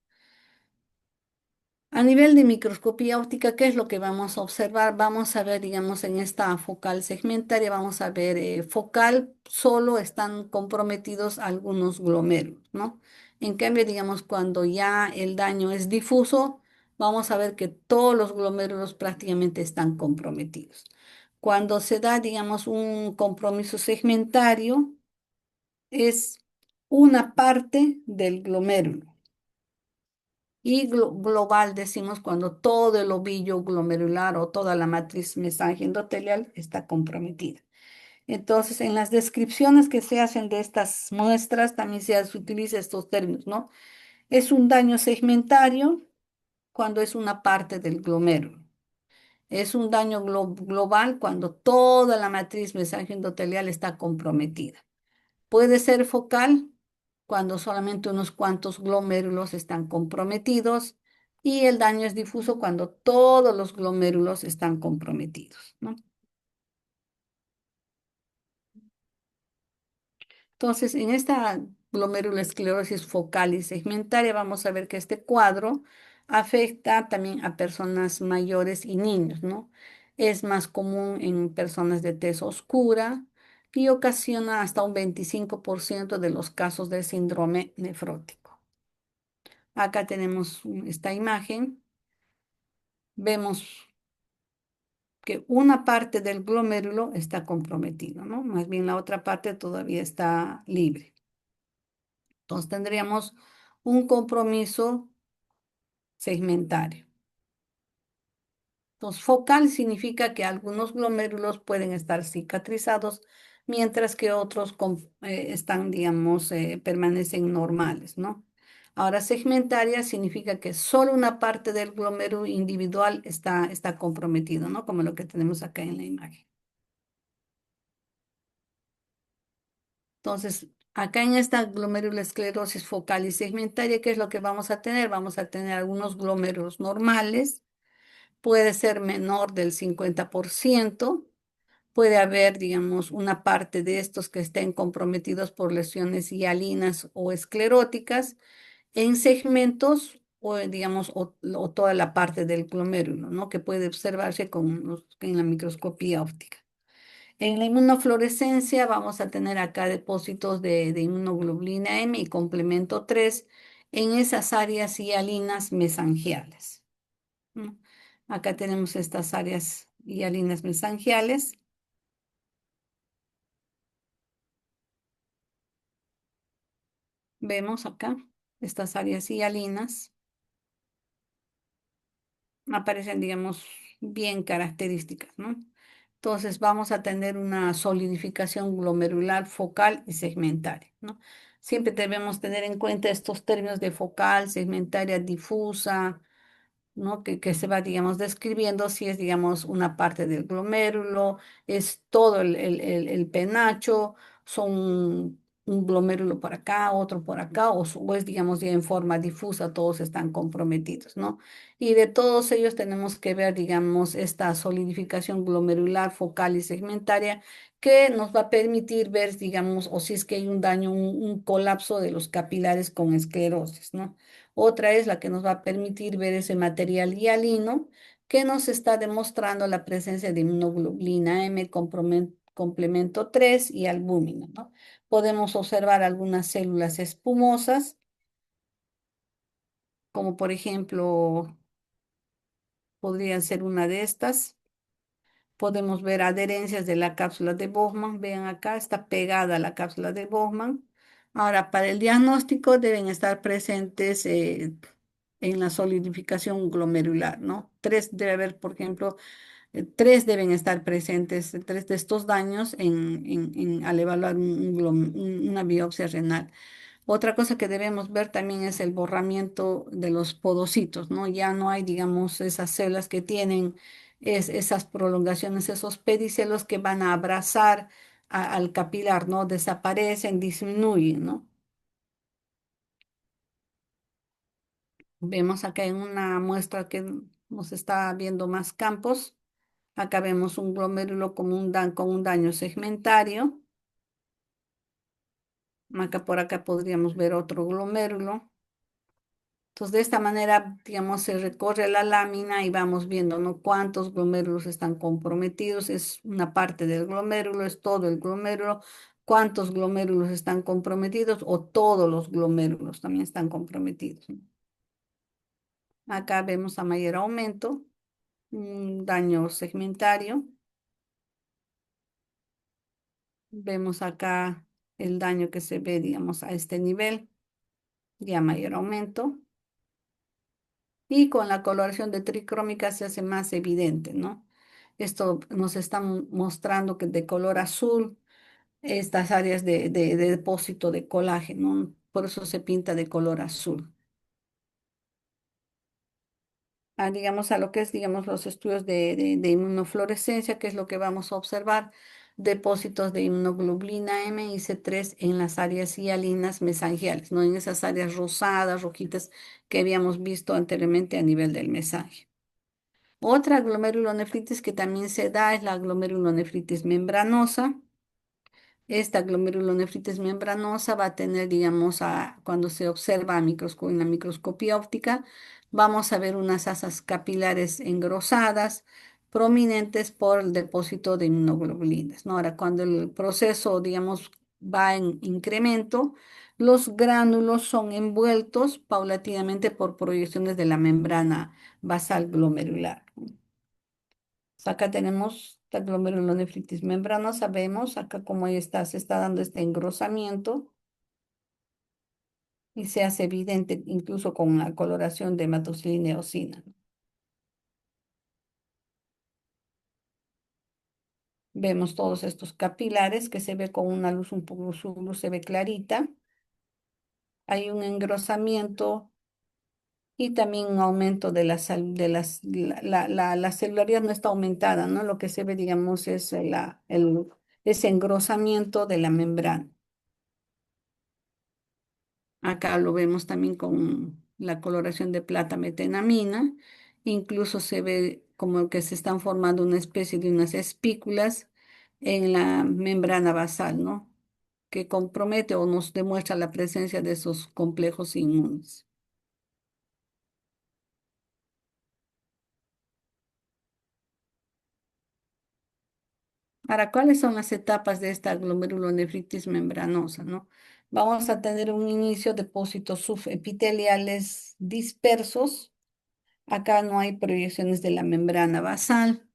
A nivel de microscopía óptica, ¿qué es lo que vamos a observar? Vamos a ver, digamos, en esta focal segmentaria, vamos a ver focal, solo están comprometidos algunos glomérulos, ¿no? En cambio, digamos, cuando ya el daño es difuso, vamos a ver que todos los glomérulos prácticamente están comprometidos. Cuando se da, digamos, un compromiso segmentario, es una parte del glomérulo. Y global decimos cuando todo el ovillo glomerular o toda la matriz mesangia endotelial está comprometida. Entonces, en las descripciones que se hacen de estas muestras también se utiliza estos términos, ¿no? Es un daño segmentario cuando es una parte del glomérulo. Es un daño global cuando toda la matriz mensaje endotelial está comprometida. Puede ser focal cuando solamente unos cuantos glomérulos están comprometidos y el daño es difuso cuando todos los glomérulos están comprometidos, ¿no? Entonces, en esta glomerulosclerosis focal y segmentaria vamos a ver que este cuadro afecta también a personas mayores y niños, ¿no? Es más común en personas de tez oscura y ocasiona hasta un 25% de los casos de síndrome nefrótico. Acá tenemos esta imagen. Vemos que una parte del glomérulo está comprometido, ¿no? Más bien la otra parte todavía está libre. Entonces tendríamos un compromiso segmentario. Entonces, focal significa que algunos glomérulos pueden estar cicatrizados, mientras que otros están, digamos, permanecen normales, ¿no? Ahora, segmentaria significa que solo una parte del glomérulo individual está comprometido, ¿no? Como lo que tenemos acá en la imagen. Entonces, acá en esta glomerulosclerosis focal y segmentaria, ¿qué es lo que vamos a tener? Vamos a tener algunos glómerulos normales, puede ser menor del 50%, puede haber, digamos, una parte de estos que estén comprometidos por lesiones hialinas o escleróticas en segmentos o, digamos, o toda la parte del glomérulo, ¿no? Que puede observarse en la microscopía óptica. En la inmunofluorescencia vamos a tener acá depósitos de inmunoglobulina M y complemento 3 en esas áreas hialinas mesangiales, ¿no? Acá tenemos estas áreas hialinas mesangiales. Vemos acá estas áreas hialinas. Aparecen, digamos, bien características, ¿no? Entonces vamos a tener una solidificación glomerular focal y segmentaria, ¿no? Siempre debemos tener en cuenta estos términos de focal, segmentaria, difusa, ¿no? Que se va, digamos, describiendo si es, digamos, una parte del glomérulo, es todo el penacho, son un glomérulo por acá, otro por acá, o es, digamos, ya en forma difusa, todos están comprometidos, ¿no? Y de todos ellos tenemos que ver, digamos, esta solidificación glomerular, focal y segmentaria que nos va a permitir ver, digamos, o si es que hay un daño, un colapso de los capilares con esclerosis, ¿no? Otra es la que nos va a permitir ver ese material hialino que nos está demostrando la presencia de inmunoglobulina M, complemento 3 y albúmina, ¿no? Podemos observar algunas células espumosas, como por ejemplo podrían ser una de estas. Podemos ver adherencias de la cápsula de Bowman. Vean acá, está pegada la cápsula de Bowman. Ahora, para el diagnóstico deben estar presentes en la solidificación glomerular, ¿no? Tres debe haber, por ejemplo, tres deben estar presentes, tres de estos daños al evaluar una biopsia renal. Otra cosa que debemos ver también es el borramiento de los podocitos, ¿no? Ya no hay, digamos, esas células que tienen esas prolongaciones, esos pedicelos que van a abrazar al capilar, ¿no? Desaparecen, disminuyen, ¿no? Vemos acá en una muestra que nos está viendo más campos. Acá vemos un glomérulo con un daño segmentario. Acá por acá podríamos ver otro glomérulo. Entonces, de esta manera, digamos, se recorre la lámina y vamos viendo, ¿no? Cuántos glomérulos están comprometidos. Es una parte del glomérulo, es todo el glomérulo. Cuántos glomérulos están comprometidos o todos los glomérulos también están comprometidos, ¿no? Acá vemos a mayor aumento, un daño segmentario. Vemos acá el daño que se ve, digamos, a este nivel, ya mayor aumento. Y con la coloración de tricrómica se hace más evidente, ¿no? Esto nos está mostrando que de color azul estas áreas de depósito de colágeno, por eso se pinta de color azul. digamos, a lo que es, digamos, los estudios de inmunofluorescencia, que es lo que vamos a observar, depósitos de inmunoglobulina M y C3 en las áreas hialinas mesangiales, no en esas áreas rosadas, rojitas que habíamos visto anteriormente a nivel del mesangio. Otra glomerulonefritis que también se da es la glomerulonefritis membranosa. Esta glomerulonefritis membranosa va a tener, digamos, cuando se observa en la microscopía óptica, vamos a ver unas asas capilares engrosadas, prominentes por el depósito de inmunoglobulinas, ¿no? Ahora, cuando el proceso, digamos, va en incremento, los gránulos son envueltos paulatinamente por proyecciones de la membrana basal glomerular. Acá tenemos la glomerulonefritis membranosa, vemos acá cómo ahí está, se está dando este engrosamiento y se hace evidente incluso con la coloración de hematocilina y eosina. Vemos todos estos capilares que se ve con una luz un poco, su luz se ve clarita. Hay un engrosamiento y también un aumento de la celularidad no está aumentada, ¿no? Lo que se ve, digamos, es ese engrosamiento de la membrana. Acá lo vemos también con la coloración de plata metenamina. Incluso se ve como que se están formando una especie de unas espículas en la membrana basal, ¿no? Que compromete o nos demuestra la presencia de esos complejos inmunes. Ahora, ¿cuáles son las etapas de esta glomerulonefritis membranosa, no? Vamos a tener un inicio de depósitos subepiteliales dispersos. Acá no hay proyecciones de la membrana basal.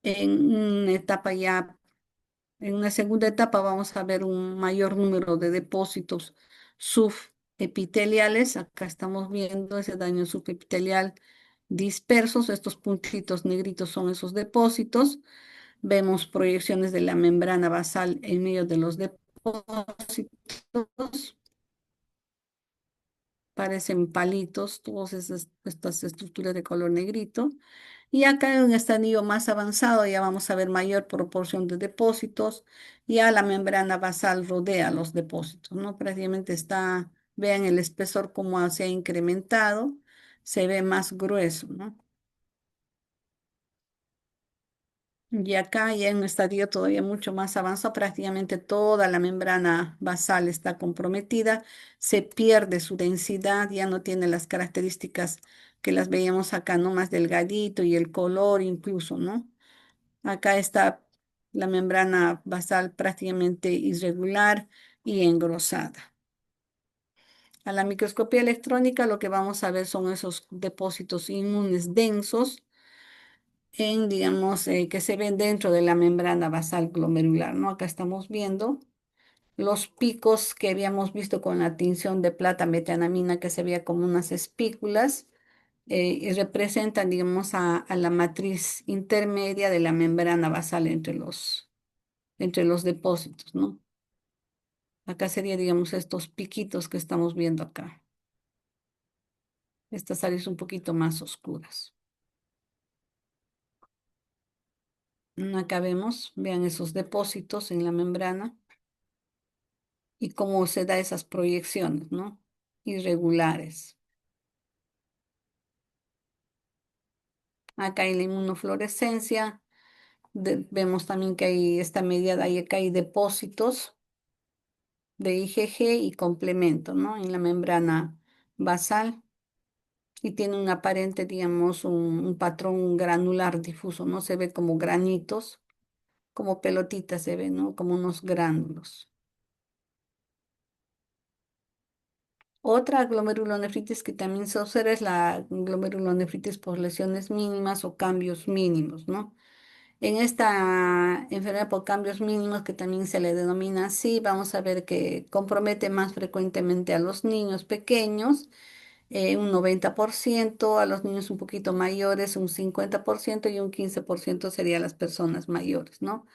En una etapa ya, en una segunda etapa vamos a ver un mayor número de depósitos subepiteliales. Acá estamos viendo ese daño subepitelial dispersos. Estos puntitos negritos son esos depósitos. Vemos proyecciones de la membrana basal en medio de los depósitos. Parecen palitos, todas estas estructuras de color negrito. Y acá en un estadio más avanzado ya vamos a ver mayor proporción de depósitos. Ya la membrana basal rodea los depósitos, ¿no? Prácticamente está, vean el espesor cómo se ha incrementado, se ve más grueso, ¿no? Y acá ya en un estadio todavía mucho más avanzado, prácticamente toda la membrana basal está comprometida, se pierde su densidad, ya no tiene las características que las veíamos acá, ¿no? Más delgadito y el color incluso, ¿no? Acá está la membrana basal prácticamente irregular y engrosada. A la microscopía electrónica lo que vamos a ver son esos depósitos inmunes densos digamos, que se ven dentro de la membrana basal glomerular, ¿no? Acá estamos viendo los picos que habíamos visto con la tinción de plata metanamina que se veía como unas espículas y representan, digamos, a la matriz intermedia de la membrana basal entre los depósitos, ¿no? Acá sería, digamos, estos piquitos que estamos viendo acá. Estas áreas un poquito más oscuras. Acá vemos, vean esos depósitos en la membrana y cómo se da esas proyecciones, ¿no? Irregulares. Acá hay la inmunofluorescencia, vemos también que hay esta mediada, y acá hay depósitos de IgG y complemento, ¿no? En la membrana basal y tiene un aparente, digamos, un patrón granular difuso, ¿no? Se ve como granitos, como pelotitas se ve, ¿no? Como unos gránulos. Otra glomerulonefritis que también se observa es la glomerulonefritis por lesiones mínimas o cambios mínimos, ¿no? En esta enfermedad por cambios mínimos, que también se le denomina así, vamos a ver que compromete más frecuentemente a los niños pequeños, un 90%, a los niños un poquito mayores un 50% y un 15% sería las personas mayores, ¿no?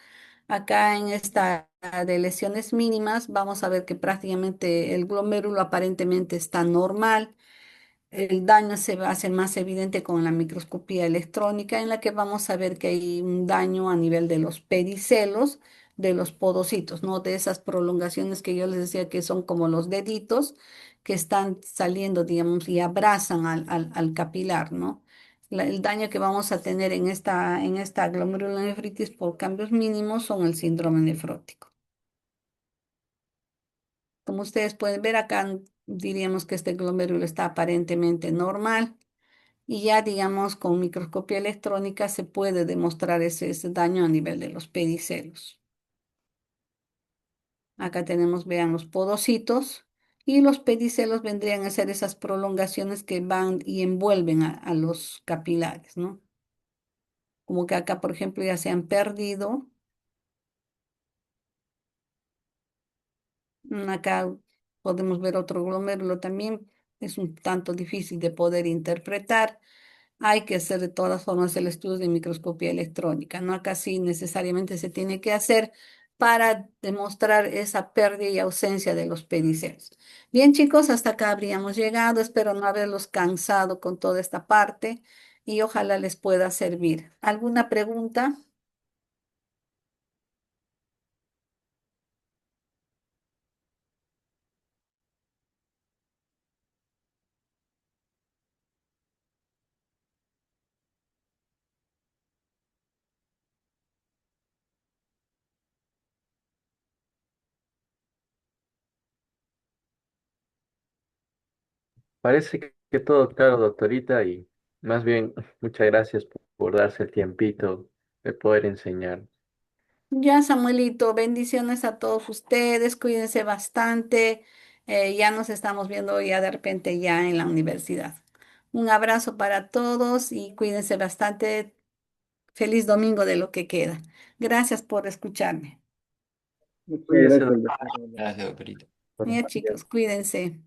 Acá en esta de lesiones mínimas vamos a ver que prácticamente el glomérulo aparentemente está normal. el daño se va a hacer más evidente con la microscopía electrónica, en la que vamos a ver que hay un daño a nivel de los pedicelos, de los podocitos, ¿no? De esas prolongaciones que yo les decía que son como los deditos que están saliendo, digamos, y abrazan al capilar, ¿no? El daño que vamos a tener en esta glomerulonefritis por cambios mínimos son el síndrome nefrótico. Como ustedes pueden ver acá, diríamos que este glomérulo está aparentemente normal. Y ya, digamos, con microscopía electrónica se puede demostrar ese daño a nivel de los pedicelos. Acá tenemos, vean, los podocitos y los pedicelos vendrían a ser esas prolongaciones que van y envuelven a los capilares, ¿no? Como que acá, por ejemplo, ya se han perdido. Acá podemos ver otro glomérulo también. Es un tanto difícil de poder interpretar. Hay que hacer de todas formas el estudio de microscopía electrónica, ¿no? Acá sí necesariamente se tiene que hacer para demostrar esa pérdida y ausencia de los pedicelos. Bien, chicos, hasta acá habríamos llegado. Espero no haberlos cansado con toda esta parte y ojalá les pueda servir. ¿Alguna pregunta? Parece que todo claro, doctorita, y más bien muchas gracias por darse el tiempito de poder enseñar. Ya, Samuelito, bendiciones a todos ustedes, cuídense bastante. Ya nos estamos viendo ya de repente ya en la universidad. Un abrazo para todos y cuídense bastante. Feliz domingo de lo que queda. Gracias por escucharme. Muchas Cuídese, gracias, doctor. Gracias, doctorita. doctor. Ya, chicos, cuídense.